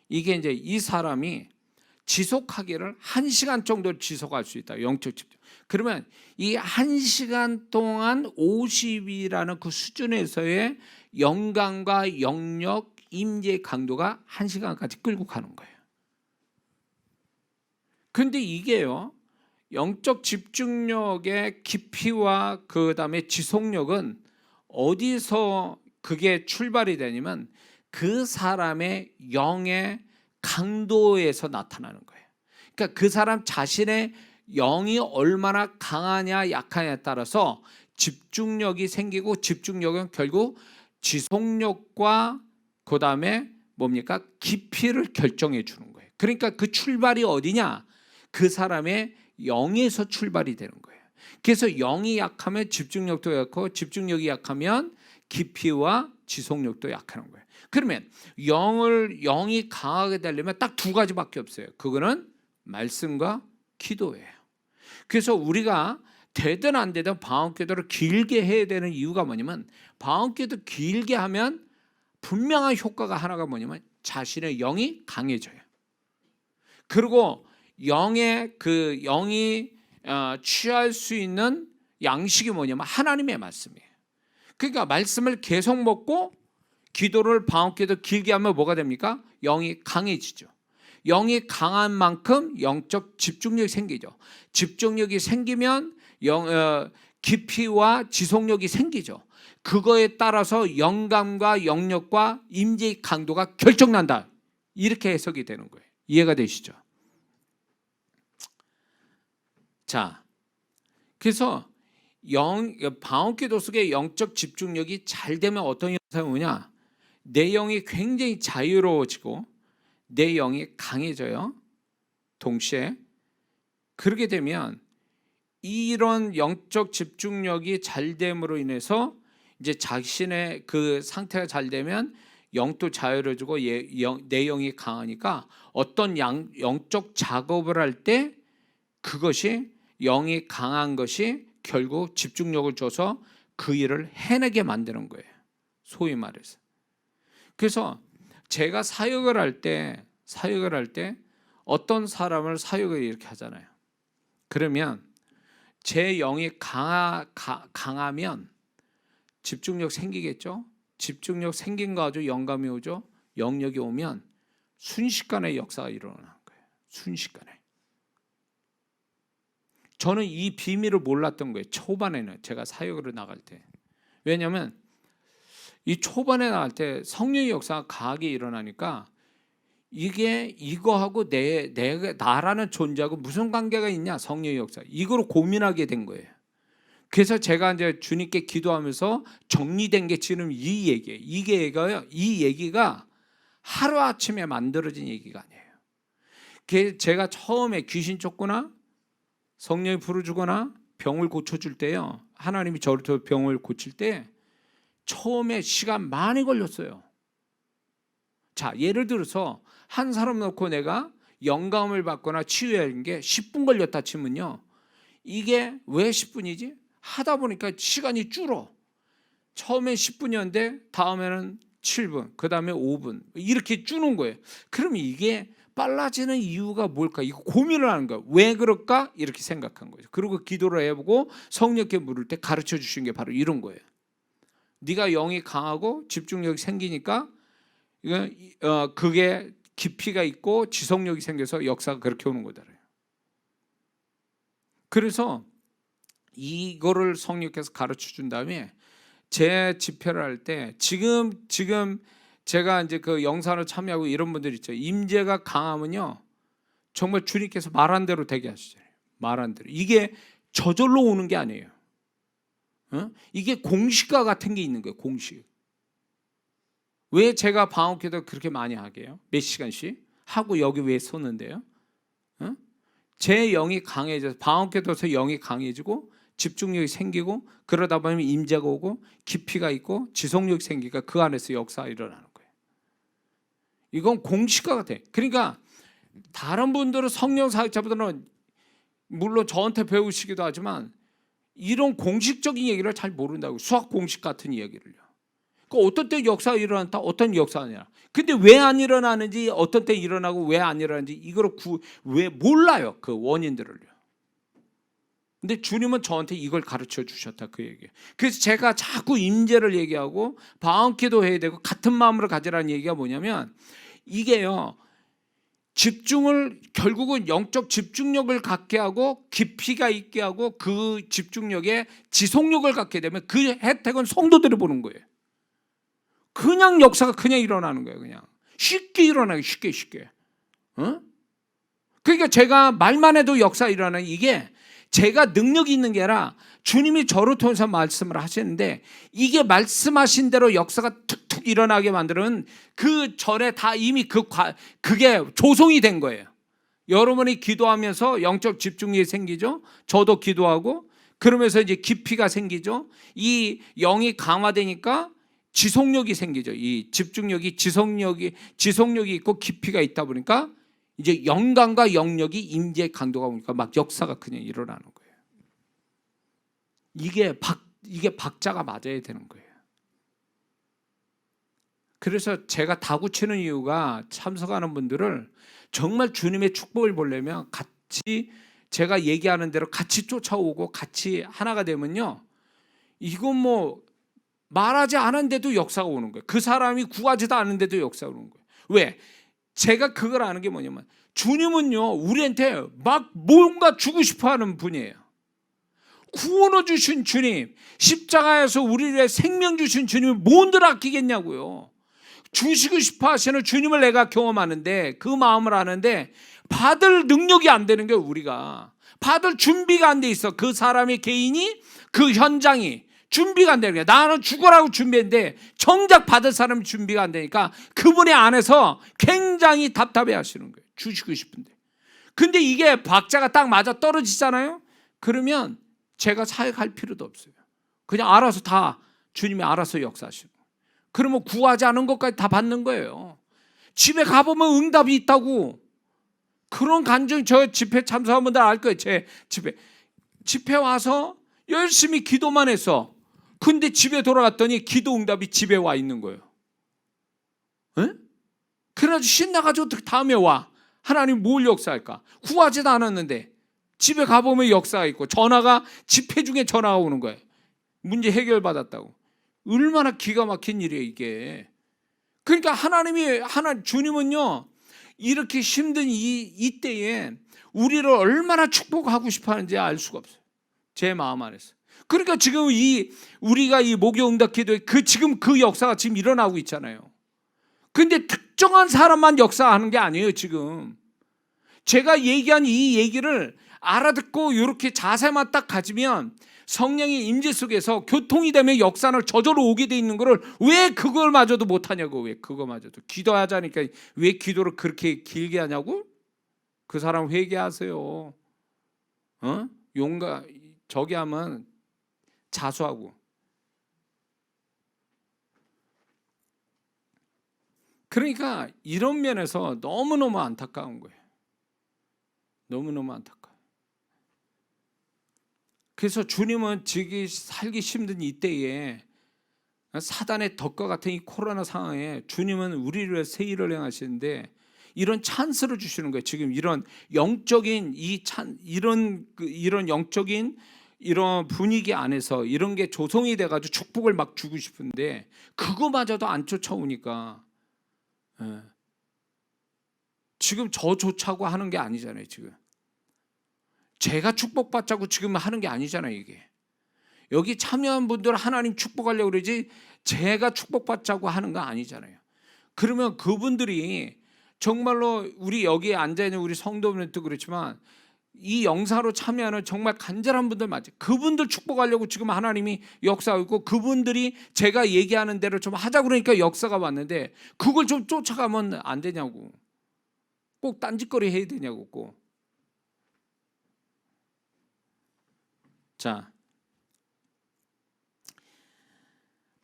이게 이제 이 사람이 지속하기를 1시간 정도 지속할 수 있다. 영적 집중. 그러면 이 1시간 동안 50이라는 그 수준에서의 영감과 영역, 임재 강도가 1시간까지 끌고 가는 거예요. 근데 이게요, 영적 집중력의 깊이와 그 다음에 지속력은 어디서 그게 출발이 되냐면 그 사람의 영의 강도에서 나타나는 거예요. 그러니까 그 사람 자신의 영이 얼마나 강하냐 약하냐에 따라서 집중력이 생기고, 집중력은 결국 지속력과 그 다음에 뭡니까? 깊이를 결정해 주는 거예요. 그러니까 그 출발이 어디냐? 그 사람의 영에서 출발이 되는 거예요. 그래서 영이 약하면 집중력도 약하고, 집중력이 약하면 깊이와 지속력도 약하는 거예요. 그러면 영이 강하게 되려면 딱 두 가지밖에 없어요. 그거는 말씀과 기도예요. 그래서 우리가 되든 안 되든 방언기도를 길게 해야 되는 이유가 뭐냐면, 방언기도 길게 하면 분명한 효과가 하나가 뭐냐면 자신의 영이 강해져요. 그리고 영이 취할 수 있는 양식이 뭐냐면 하나님의 말씀이에요. 그러니까 말씀을 계속 먹고 기도를 방언기도 길게 하면 뭐가 됩니까? 영이 강해지죠. 영이 강한 만큼 영적 집중력이 생기죠. 집중력이 생기면 깊이와 지속력이 생기죠. 그거에 따라서 영감과 영역과 임재의 강도가 결정난다. 이렇게 해석이 되는 거예요. 이해가 되시죠? 자, 그래서 방언기도 속의 영적 집중력이 잘 되면 어떤 현상이 오냐? 내 영이 굉장히 자유로워지고 내 영이 강해져요. 동시에 그렇게 되면 이런 영적 집중력이 잘 됨으로 인해서 이제 자신의 그 상태가 잘 되면 영도 자유로워지고 내 영이 강하니까 어떤 영적 작업을 할 때 그것이 영이 강한 것이 결국 집중력을 줘서 그 일을 해내게 만드는 거예요. 소위 말해서. 그래서 제가 사역을 할 때 어떤 사람을 사역을 이렇게 하잖아요. 그러면 제 영이 강하면 집중력 생기겠죠. 집중력 생긴 거 가지고 영감이 오죠. 영역이 오면 순식간에 역사가 일어나는 거예요. 순식간에. 저는 이 비밀을 몰랐던 거예요. 초반에는 제가 사역으로 나갈 때. 왜냐하면 이 초반에 나갈 때 성령의 역사가 강하게 일어나니까 이게 이거하고 나라는 존재하고 무슨 관계가 있냐, 성령의 역사. 이거로 고민하게 된 거예요. 그래서 제가 이제 주님께 기도하면서 정리된 게 지금 이 얘기예요. 이 얘기가 하루아침에 만들어진 얘기가 아니에요. 제가 처음에 귀신 쫓거나 성령이 부르주거나 병을 고쳐줄 때요, 하나님이 저를 통해 병을 고칠 때 처음에 시간 많이 걸렸어요. 자, 예를 들어서 한 사람 놓고 내가 영감을 받거나 치유하는 게 10분 걸렸다 치면요, 이게 왜 10분이지? 하다 보니까 시간이 줄어. 처음엔 10분이었는데 다음에는 7분, 그 다음에 5분 이렇게 주는 거예요. 그럼 이게 빨라지는 이유가 뭘까? 이거 고민을 하는 거예요. 왜 그럴까? 이렇게 생각한 거죠. 그리고 기도를 해보고 성령께 물을 때 가르쳐 주신 게 바로 이런 거예요. 네가 영이 강하고 집중력이 생기니까 그게 깊이가 있고 지속력이 생겨서 역사가 그렇게 오는 거다. 그래서 이거를 성령께서 가르쳐 준 다음에 제 집회를 할 때 지금 제가 이제 그 영산을 참여하고 이런 분들 있죠. 임재가 강하면요, 정말 주님께서 말한 대로 되게 하시잖아요. 말한 대로. 이게 저절로 오는 게 아니에요. 이게 공식과 같은 게 있는 거예요. 공식. 왜 제가 방언기도 그렇게 많이 하게요? 몇 시간씩 하고 여기 왜 섰는데요? 제 영이 강해져서 방언기도에서 영이 강해지고 집중력이 생기고 그러다 보면 임재가 오고 깊이가 있고 지속력이 생기니까 그 안에서 역사가 일어나는 거예요. 이건 공식과 같아. 그러니까 다른 분들은 성령 사역자분들은 물론 저한테 배우시기도 하지만 이런 공식적인 얘기를 잘 모른다고. 수학 공식 같은 이야기를요. 어떤 때 역사가 일어났다, 어떤 역사가 아니라. 근데 왜 안 일어나는지, 어떤 때 일어나고 왜 안 일어나는지 이거를 왜 몰라요, 그 원인들을요. 근데 주님은 저한테 이걸 가르쳐 주셨다, 그 얘기예요. 그래서 제가 자꾸 임재를 얘기하고 방언기도 해야 되고 같은 마음으로 가지라는 얘기가 뭐냐면, 이게요, 집중을 결국은 영적 집중력을 갖게 하고 깊이가 있게 하고 그 집중력에 지속력을 갖게 되면 그 혜택은 성도들이 보는 거예요. 그냥 역사가 그냥 일어나는 거예요. 그냥 쉽게 일어나요. 쉽게. 그러니까 제가 말만 해도 역사 일어나는, 이게 제가 능력이 있는 게 아니라 주님이 저를 통해서 말씀을 하시는데, 이게 말씀하신 대로 역사가 툭툭 일어나게 만드는 그 전에 다 이미 그게 조성이 된 거예요. 여러분이 기도하면서 영적 집중력이 생기죠. 저도 기도하고 그러면서 이제 깊이가 생기죠. 이 영이 강화되니까 지속력이 생기죠. 이 집중력이 지속력이 있고 깊이가 있다 보니까 이제 영광과 영역이 임재의 강도가 오니까 막 역사가 그냥 일어나는 거예요. 이게 박자가 맞아야 되는 거예요. 그래서 제가 다구치는 이유가 참석하는 분들을 정말 주님의 축복을 보려면 같이 제가 얘기하는 대로 같이 쫓아오고 같이 하나가 되면요, 이건 뭐 말하지 않은데도 역사가 오는 거예요. 그 사람이 구하지도 않은데도 역사가 오는 거예요. 왜? 제가 그걸 아는 게 뭐냐면 주님은요 우리한테 막 뭔가 주고 싶어하는 분이에요. 구원을 주신 주님, 십자가에서 우리를 위해 생명 주신 주님이 뭔들 아끼겠냐고요. 주시고 싶어 하시는 주님을 내가 경험하는데 그 마음을 아는데 받을 능력이 안 되는 거예요. 우리가 받을 준비가 안 돼 있어. 그 사람의 개인이, 그 현장이 준비가 안 되는 거예요. 나는 죽으라고 준비했는데 정작 받을 사람이 준비가 안 되니까 그분의 안에서 굉장히 답답해 하시는 거예요. 주시고 싶은데. 근데 이게 박자가 딱 맞아 떨어지잖아요. 그러면 제가 사역할 필요도 없어요. 그냥 알아서 다 주님이 알아서 역사하시고, 그러면 구하지 않은 것까지 다 받는 거예요. 집에 가보면 응답이 있다고. 그런 간증, 저 집회 참석한 분들 알 거예요. 제 집회 와서 열심히 기도만 했어. 근데 집에 돌아갔더니 기도 응답이 집에 와 있는 거예요. 에? 그래가지고 신나가지고 어떻게 다음에 와. 하나님 뭘 역사할까? 구하지도 않았는데 집에 가보면 역사가 있고, 전화가 집회 중에 전화가 오는 거예요. 문제 해결받았다고. 얼마나 기가 막힌 일이에요 이게. 그러니까 주님은요 이렇게 힘든 이때에 우리를 얼마나 축복하고 싶어 하는지 알 수가 없어요. 제 마음 안에서. 그러니까 지금 우리가 이 목요 응답 기도에 지금 그 역사가 지금 일어나고 있잖아요. 근데 특정한 사람만 역사하는 게 아니에요. 지금 제가 얘기한 이 얘기를 알아듣고 이렇게 자세만 딱 가지면 성령의 임재 속에서 교통이 되면 역사는 저절로 오게 돼 있는 거를 왜 그걸마저도 못하냐고. 왜 그거마저도 기도하자니까 왜 기도를 그렇게 길게 하냐고. 그 사람 회개하세요. 저기 하면 자수하고. 그러니까 이런 면에서 너무너무 안타까운 거예요. 너무너무 안타까워요. 그래서 주님은 살기 힘든 이때에, 사단의 덫과 같은 이 코로나 상황에 주님은 우리를 위해 새 일을 행하시는데 이런 찬스를 주시는 거예요. 지금 이런 영적인 이런 영적인 이런 분위기 안에서 이런 게 조성이 돼가지고 축복을 막 주고 싶은데 그거마저도 안 쫓아오니까, 지금 저조차고 하는 게 아니잖아요. 지금 제가 축복받자고 지금 하는 게 아니잖아요. 이게 여기 참여한 분들 하나님 축복하려고 그러지 제가 축복받자고 하는 거 아니잖아요. 그러면 그분들이 정말로 우리 여기에 앉아있는 우리 성도분들도 그렇지만 이 영상으로 참여하는 정말 간절한 분들 맞아요. 그분들 축복하려고 지금 하나님이 역사하고 있고, 그분들이 제가 얘기하는 대로 좀 하자 그러니까 역사가 왔는데 그걸 좀 쫓아가면 안 되냐고. 꼭 딴짓거리 해야 되냐고. 꼭. 자,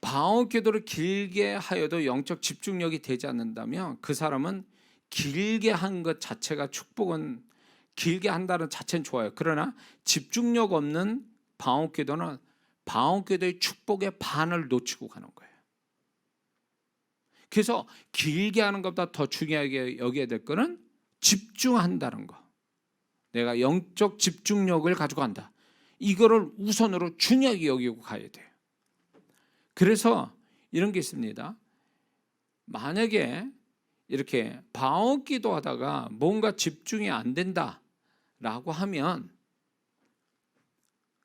방언 기도를 길게 하여도 영적 집중력이 되지 않는다면 그 사람은 길게 한 것 자체가 축복은, 길게 한다는 자체는 좋아요. 그러나 집중력 없는 방언 기도는 방언 기도의 축복의 반을 놓치고 가는 거예요. 그래서 길게 하는 것보다 더 중요하게 여겨야 될 거는 집중한다는 거. 내가 영적 집중력을 가지고 간다. 이거를 우선으로 중요하게 여기고 가야 돼요. 그래서 이런 게 있습니다. 만약에 이렇게 방언 기도하다가 뭔가 집중이 안 된다라고 하면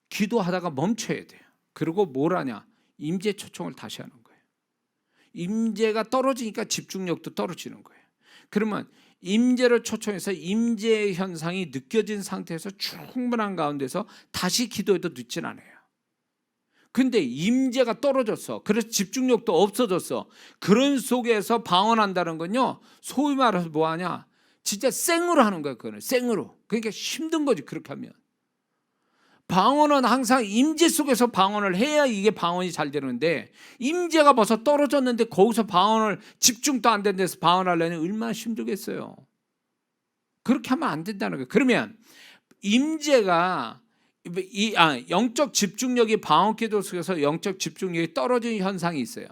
기도하다가 멈춰야 돼요. 그리고 뭘 하냐? 임재 초청을 다시 하는 거예요. 임재가 떨어지니까 집중력도 떨어지는 거예요. 그러면 임재를 초청해서 임재의 현상이 느껴진 상태에서 충분한 가운데서 다시 기도해도 늦진 않아요. 근데 임재가 떨어졌어. 그래서 집중력도 없어졌어. 그런 속에서 방언한다는 건요, 소위 말해서 뭐하냐, 진짜 생으로 하는 거야. 그거는 생으로. 그러니까 힘든 거지 그렇게 하면. 방언은 항상 임재 속에서 방언을 해야 이게 방언이 잘 되는데, 임재가 벌써 떨어졌는데 거기서 방언을, 집중도 안 된 데서 방언하려면 얼마나 힘들겠어요. 그렇게 하면 안 된다는 거예요. 그러면 임재가 영적 집중력이 방언기도 속에서 영적 집중력이 떨어지는 현상이 있어요.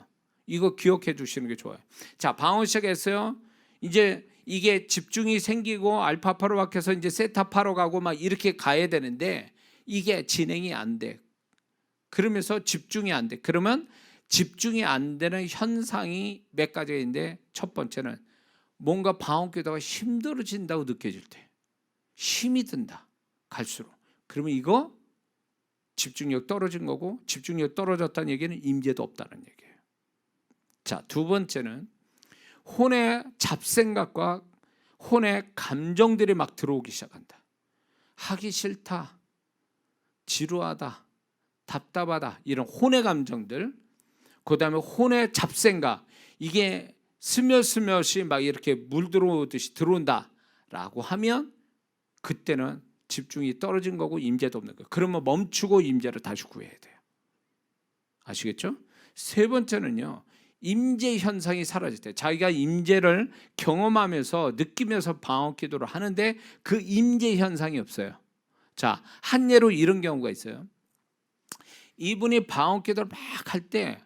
이거 기억해 주시는 게 좋아요. 자, 방언 시작했어요. 이제 이게 집중이 생기고 알파파로 바뀌어서 이제 세타파로 가고 막 이렇게 가야 되는데 이게 진행이 안 돼. 그러면서 집중이 안 돼. 그러면 집중이 안 되는 현상이 몇 가지가 있는데, 첫 번째는 뭔가 방언기도가 힘들어진다고 느껴질 때, 힘이 든다 갈수록, 그러면 이거 집중력 떨어진 거고, 집중력 떨어졌다는 얘기는 임재도 없다는 얘기예요. 자, 두 번째는 혼의 잡생각과 혼의 감정들이 막 들어오기 시작한다. 하기 싫다, 지루하다, 답답하다, 이런 혼의 감정들, 그 다음에 혼의 잡생각, 이게 스며스며시 막 이렇게 물 들어오듯이 들어온다라고 하면 그때는 집중이 떨어진 거고 임재도 없는 거예요. 그러면 멈추고 임재를 다시 구해야 돼요. 아시겠죠? 세 번째는요, 임재 현상이 사라질 때, 자기가 임재를 경험하면서 느끼면서 방언기도를 하는데 그 임재 현상이 없어요. 자, 한 예로 이런 경우가 있어요. 이분이 방언기도를 막 할 때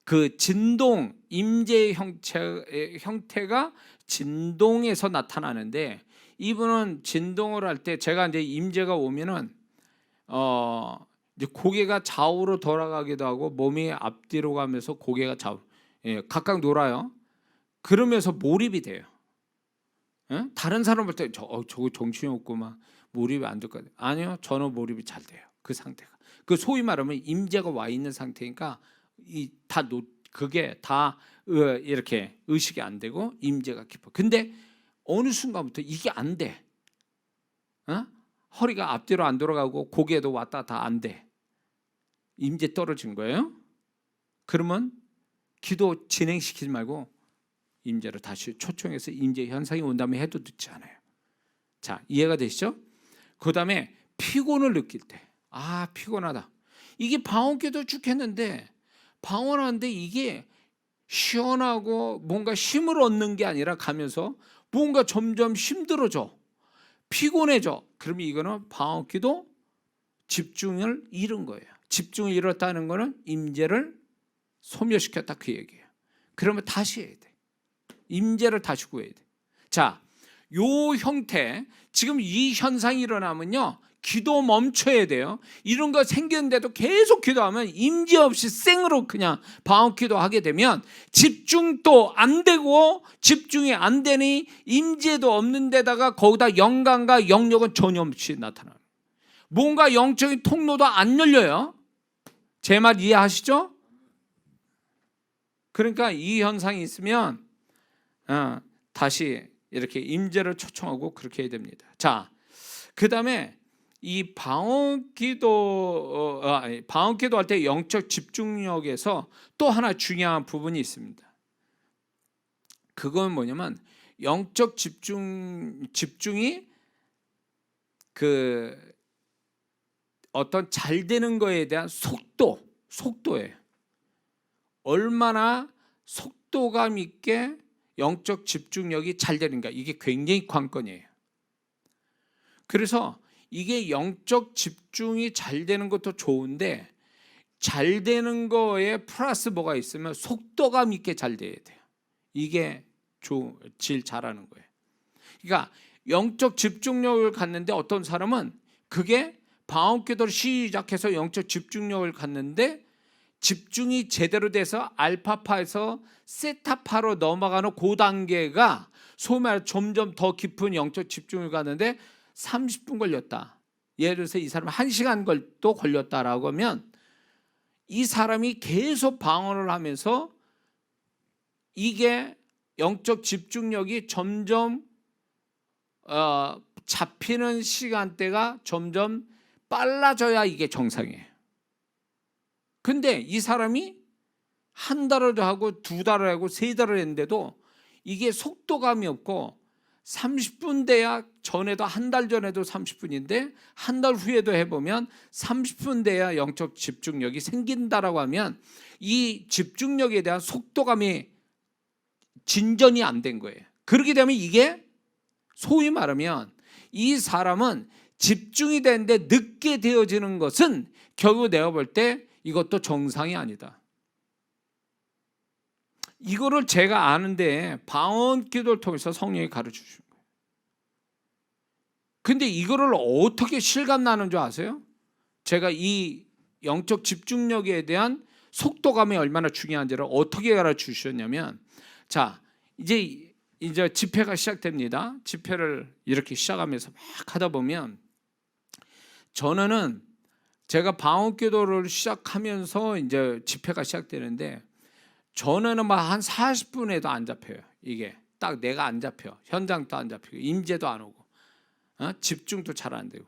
그 진동, 임재의 형태가 진동에서 나타나는데, 이분은 진동을 할 때, 제가 이제 임재가 오면은 이제 고개가 좌우로 돌아가기도 하고 몸이 앞뒤로 가면서 고개가 좌우, 각각 놀아요. 그러면서 몰입이 돼요. 다른 사람 볼 때 저거 정신이 없고 막 몰입이 안 될 거 같아요. 아니요, 저는 몰입이 잘 돼요. 그 상태가. 그 소위 말하면 임재가 와 있는 상태니까 그게 다 이렇게 의식이 안 되고 임재가 깊어. 근데 어느 순간부터 이게 안 돼. 허리가 앞뒤로 안 돌아가고 고개도 왔다 갔다 안 돼. 임재 떨어진 거예요. 그러면 기도 진행시키지 말고 임재를 다시 초청해서 임재 현상이 온다면 해도 늦지 않아요. 자, 이해가 되시죠? 그 다음에 피곤을 느낄 때, 피곤하다. 이게 방언기도 쭉 했는데, 방언하는데 이게 시원하고 뭔가 힘을 얻는 게 아니라 가면서 뭔가 점점 힘들어져, 피곤해져. 그러면 이거는 방언기도 집중을 잃은 거예요. 집중을 잃었다는 거는 임재를 소멸시켰다, 그 얘기예요. 그러면 다시 해야 돼. 임재를 다시 구해야 돼. 자, 요 형태, 지금 이 현상이 일어나면요, 기도 멈춰야 돼요. 이런 거 생겼는데도 계속 기도하면 임재 없이 생으로 그냥 방언기도 하게 되면 집중도 안 되고, 집중이 안 되니 임재도 없는 데다가 거기다 영감과 영역은 전혀 없이 나타나요. 뭔가 영적인 통로도 안 열려요. 제 말 이해하시죠? 그러니까 이 현상이 있으면 다시 이렇게 임재를 초청하고 그렇게 해야 됩니다. 자, 그 다음에 이 방언기도 할 때 영적 집중력에서 또 하나 중요한 부분이 있습니다. 그건 뭐냐면 영적 집중이 그 어떤 잘 되는 거에 대한 속도예요. 얼마나 속도감 있게 영적 집중력이 잘 되는가, 이게 굉장히 관건이에요. 그래서 이게 영적 집중이 잘 되는 것도 좋은데, 잘 되는 거에 플러스 뭐가 있으면 속도감 있게 잘 돼야 돼요. 이게 제일 잘하는 거예요. 그러니까 영적 집중력을 갖는데, 어떤 사람은 그게 방언기도를 시작해서 영적 집중력을 갖는데 집중이 제대로 돼서 알파파에서 세타파로 넘어가는 그 단계가 소위 말해 점점 더 깊은 영적 집중을 갖는데 30분 걸렸다. 예를 들어서 이 사람 1시간 또 걸렸다라고 하면 이 사람이 계속 방언을 하면서 이게 영적 집중력이 점점 잡히는 시간대가 점점 빨라져야 이게 정상이에요. 근데 이 사람이 한 달을 하고 두 달을 하고 세 달을 했는데도 이게 속도감이 없고 30분 돼야, 전에도 한 달 전에도 30분인데 한 달 후에도 해보면 30분 돼야 영적 집중력이 생긴다라고 하면 이 집중력에 대한 속도감이 진전이 안 된 거예요. 그렇게 되면 이게 소위 말하면 이 사람은 집중이 되는데 늦게 되어지는 것은 결국 내가 볼 때 이것도 정상이 아니다. 이거를 제가 아는데 방언 기도를 통해서 성령이 가르쳐 주신 거예요. 근데 이거를 어떻게 실감나는 줄 아세요? 제가 이 영적 집중력에 대한 속도감이 얼마나 중요한지를 어떻게 가르쳐 주셨냐면, 자, 이제 집회가 시작됩니다. 집회를 이렇게 시작하면서 막 하다 보면 전에는 제가 방언 기도를 시작하면서 이제 집회가 시작되는데 전에는 막 한 40분에도 안 잡혀요. 이게 딱 내가 안 잡혀. 현장도 안 잡히고 임재도 안 오고 집중도 잘 안 되고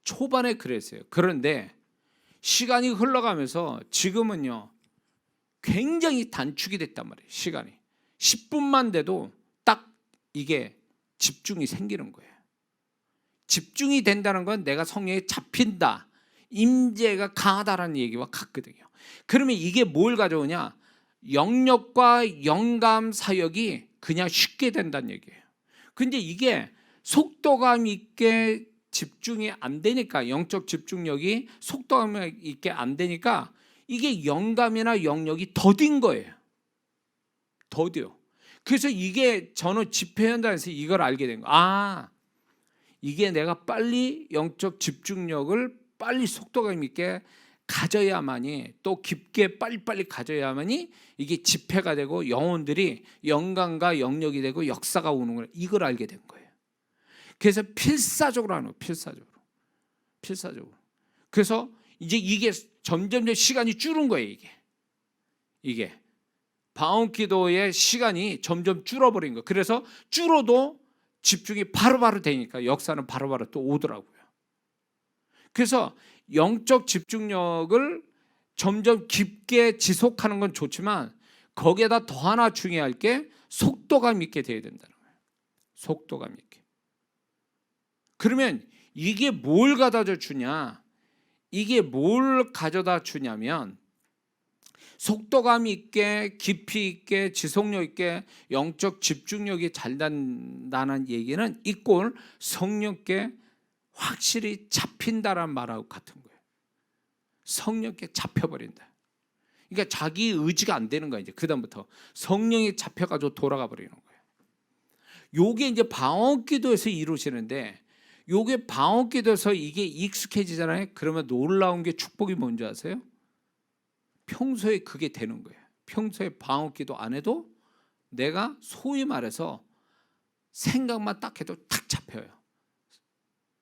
초반에 그랬어요. 그런데 시간이 흘러가면서 지금은요 굉장히 단축이 됐단 말이에요. 시간이 10분만 돼도 딱 이게 집중이 생기는 거예요. 집중이 된다는 건 내가 성령에 잡힌다, 임재가 강하다라는 얘기와 같거든요. 그러면 이게 뭘 가져오냐? 영역과 영감 사역이 그냥 쉽게 된다는 얘기예요. 근데 이게 속도감 있게 집중이 안 되니까, 영적 집중력이 속도감 있게 안 되니까 이게 영감이나 영역이 더딘 거예요. 더뎌요. 그래서 이게 저는 집회 현장에서 이걸 알게 된 거예요. 이게 내가 빨리 영적 집중력을 빨리 속도감 있게 가져야만이, 또 깊게 빨리빨리 가져야만이 이게 집회가 되고 영혼들이 영감과 영역이 되고 역사가 오는 거예요. 이걸 알게 된 거예요. 그래서 필사적으로 하는 거예요. 필사적으로. 그래서 이제 이게 점점 시간이 줄은 거예요. 이게 방언 기도의 시간이 점점 줄어버린 거예요. 그래서 줄어도 집중이 바로바로 되니까 역사는 바로바로 또 오더라고요. 그래서 영적 집중력을 점점 깊게 지속하는 건 좋지만 거기에다 더 하나 중요할 게 속도감 있게 돼야 된다는 거예요. 속도감 있게. 그러면 이게 뭘 가져다 주냐? 이게 뭘 가져다 주냐면 속도감 있게, 깊이 있게, 지속력 있게 영적 집중력이 잘 된다는 얘기는 이꼴 성령께 확실히 잡힌다란 말하고 같은 거예요. 성령께 잡혀버린다. 그러니까 자기 의지가 안 되는 거야. 이제 그다음부터 성령이 잡혀가지고 돌아가 버리는 거예요. 요게 이제 방언 기도에서 이루어지는데, 요게 방언 기도에서 이게 익숙해지잖아요. 그러면 놀라운 게 축복이 뭔지 아세요? 평소에 그게 되는 거예요. 평소에 방언 기도 안 해도 내가 소위 말해서 생각만 딱 해도 탁 잡혀요.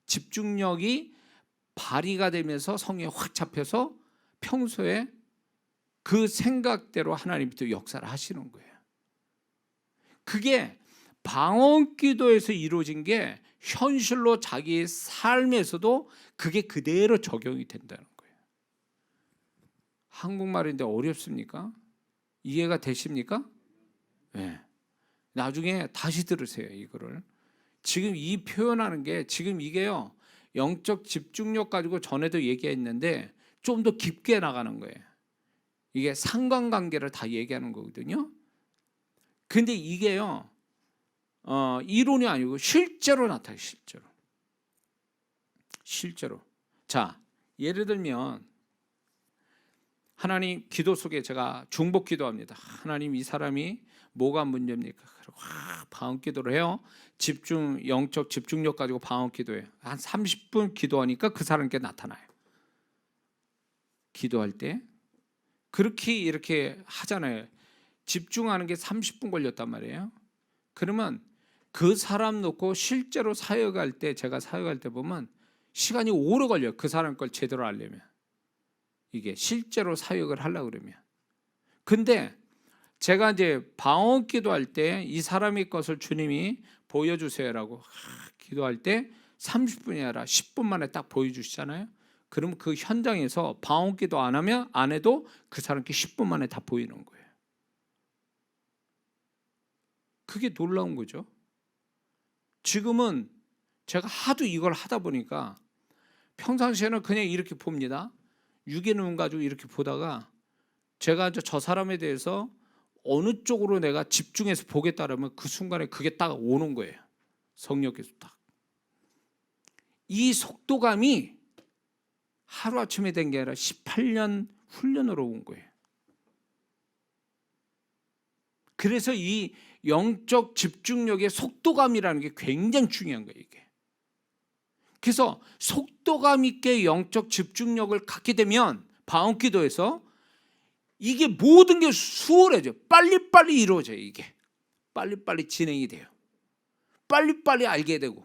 집중력이 발휘가 되면서 성령이 확 잡혀서 평소에 그 생각대로 하나님이 또 역사를 하시는 거예요. 그게 방언 기도에서 이루어진 게 현실로 자기 삶에서도 그게 그대로 적용이 된다는 거예요. 한국말인데 어렵습니까? 이해가 되십니까? 네. 나중에 다시 들으세요. 이거를. 지금 이 표현하는 게 지금 이게요. 영적 집중력 가지고 전에도 얘기했는데 좀 더 깊게 나가는 거예요. 이게 상관관계를 다 얘기하는 거거든요. 근데 이게요. 이론이 아니고 실제로 나타나요. 실제로. 자, 예를 들면 하나님 기도 속에 제가 중복 기도합니다. 하나님 이 사람이 뭐가 문제입니까? 그리고 방언 기도를 해요. 영적 집중력 가지고 방언 기도해요. 한 30분 기도하니까 그 사람께 나타나요. 기도할 때 그렇게 이렇게 하잖아요. 집중하는 게 30분 걸렸단 말이에요. 그러면 그 사람 놓고 실제로 사역할 때, 제가 사역할 때 보면 시간이 오래 걸려요. 그 사람 걸 제대로 하려면. 이게 실제로 사역을 하려고 그러면. 근데 제가 이제 방언 기도할 때 이 사람의 것을 주님이 보여주세요라고 기도할 때 30분이 아니라 10분 만에 딱 보여주시잖아요. 그러면 그 현장에서 방언 기도 안 해도 그 사람께 10분 만에 다 보이는 거예요. 그게 놀라운 거죠. 지금은 제가 하도 이걸 하다 보니까 평상시에는 그냥 이렇게 봅니다. 유기눈 가지고 이렇게 보다가 제가 이제 저 사람에 대해서 어느 쪽으로 내가 집중해서 보겠다라면 그 순간에 그게 딱 오는 거예요. 성령께서 딱. 이 속도감이 하루아침에 된 게 아니라 18년 훈련으로 온 거예요. 그래서 이 영적 집중력의 속도감이라는 게 굉장히 중요한 거예요, 이게. 그래서 속도감 있게 영적 집중력을 갖게 되면 방언기도에서 이게 모든 게 수월해져요. 빨리빨리 이루어져요, 이게. 빨리빨리 진행이 돼요. 빨리빨리 알게 되고.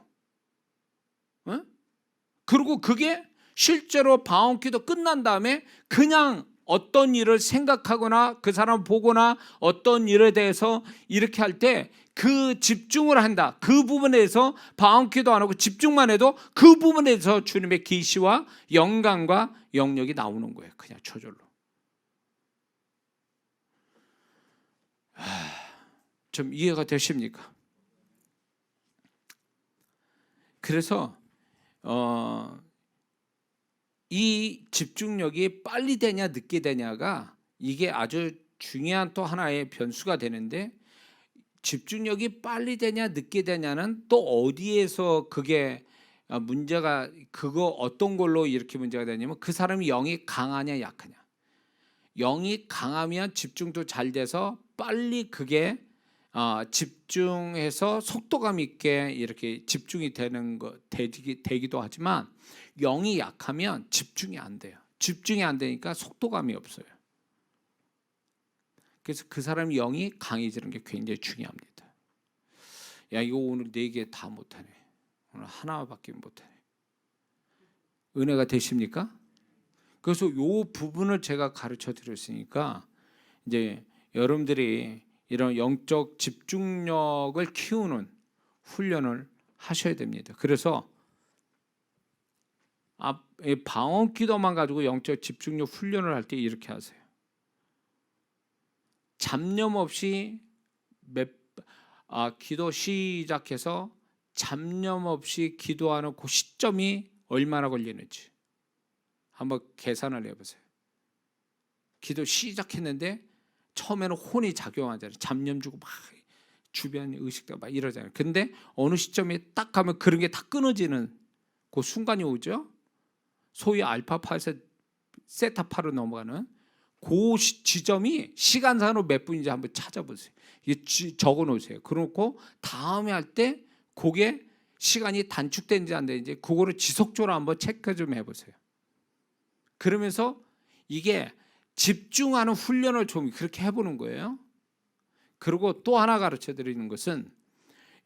그리고 그게 실제로 방언기도 끝난 다음에 그냥 어떤 일을 생각하거나 그 사람 보거나 어떤 일에 대해서 이렇게 할 때 그 집중을 한다. 그 부분에 대해서 방언기도 안 하고 집중만 해도 그 부분에 대해서 주님의 계시와 영광과 영역이 나오는 거예요. 그냥 저절로. 좀 이해가 되십니까? 그래서 이 집중력이 빨리 되냐 늦게 되냐가 이게 아주 중요한 또 하나의 변수가 되는데, 집중력이 빨리 되냐 늦게 되냐는 또 어디에서 그게 문제가, 그거 어떤 걸로 이렇게 문제가 되냐면 그 사람이 영이 강하냐 약하냐. 영이 강하면 집중도 잘 돼서 빨리 그게 집중해서 속도감 있게 이렇게 집중이 되는 거 되기도 하지만, 영이 약하면 집중이 안 돼요. 집중이 안 되니까 속도감이 없어요. 그래서 그 사람의 영이 강해지는 게 굉장히 중요합니다. 야, 이거 오늘 4개 다 못하네. 오늘 하나밖에 못하네. 은혜가 되십니까? 그래서 이 부분을 제가 가르쳐 드렸으니까 이제 여러분들이 이런 영적 집중력을 키우는 훈련을 하셔야 됩니다. 그래서 방언 기도만 가지고 영적 집중력 훈련을 할 때 이렇게 하세요. 잡념 없이 기도 시작해서 잡념 없이 기도하는 그 시점이 얼마나 걸리는지 한번 계산을 해보세요. 기도 시작했는데 처음에는 혼이 작용하잖아요. 잡념 주고 막 주변 의식도 막 이러잖아요. 근데 어느 시점에 딱 가면 그런 게 다 끊어지는 그 순간이 오죠. 소위 알파파에서 세타파로 넘어가는 그 지점이 시간상으로 몇 분인지 한번 찾아보세요. 적어 놓으세요. 그러고 다음에 할 때 그게 시간이 단축된지 안 되는지 그거를 지속적으로 한번 체크 좀 해보세요. 그러면서 이게 집중하는 훈련을 좀 그렇게 해보는 거예요. 그리고 또 하나 가르쳐 드리는 것은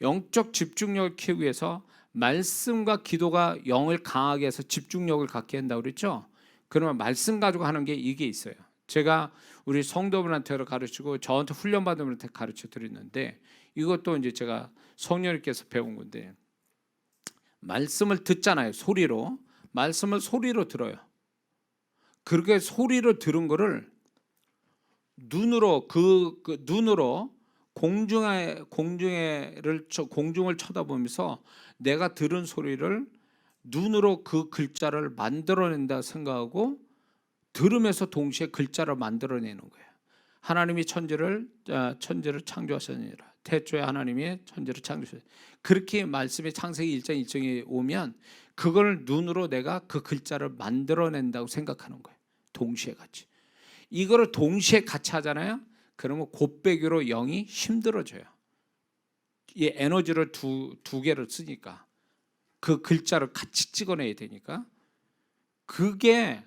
영적 집중력을 키우기 위해서 말씀과 기도가 영을 강하게 해서 집중력을 갖게 한다고 그랬죠. 그러면 말씀 가지고 하는 게 이게 있어요. 제가 우리 성도분한테 가르치고 저한테 훈련받은 분한테 가르쳐 드렸는데, 이것도 이제 제가 성령님께서 배운 건데, 말씀을 듣잖아요. 소리로. 말씀을 소리로 들어요. 그렇게 소리로 들은 거를 눈으로 눈으로 공중을 쳐다보면서 내가 들은 소리를 눈으로 그 글자를 만들어낸다 생각하고 들으면서 동시에 글자를 만들어내는 거예요. 하나님이 천지를 창조하셨느니라. 태초에 하나님이 천지를 창조하셨느니라. 그렇게 말씀이 창세기 1장 1절에 오면 그걸 눈으로 내가 그 글자를 만들어낸다고 생각하는 거예요. 동시에 같이. 이거를 동시에 같이 하잖아요. 그러면 곱배기로 영이 힘들어져요. 이 에너지를 두 개를 쓰니까 그 글자를 같이 찍어내야 되니까 그게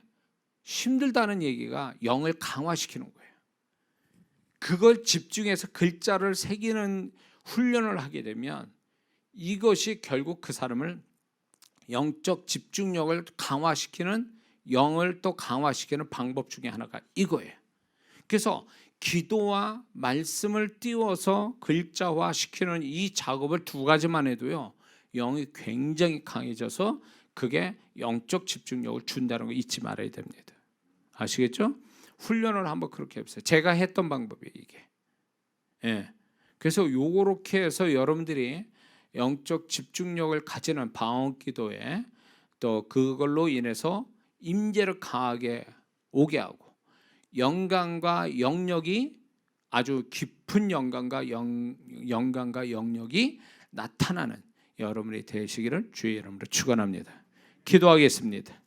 힘들다는 얘기가 영을 강화시키는 거예요. 그걸 집중해서 글자를 새기는 훈련을 하게 되면 이것이 결국 그 사람을 영적 집중력을 강화시키는, 영을 또 강화시키는 방법 중에 하나가 이거예요. 그래서 기도와 말씀을 띄워서 글자화 시키는 이 작업을 2가지만 해도요, 영이 굉장히 강해져서 그게 영적 집중력을 준다는 거 잊지 말아야 됩니다. 아시겠죠? 훈련을 한번 그렇게 해보세요. 제가 했던 방법이에요, 이게. 예. 그래서 요렇게 해서 여러분들이 영적 집중력을 가지는 방언 기도에 또 그걸로 인해서 임재를 강하게 오게 하고, 영광과 영역이 아주 깊은 영광과 영역이 나타나는 여러분이 되시기를 주의 이름으로 축원합니다. 기도하겠습니다.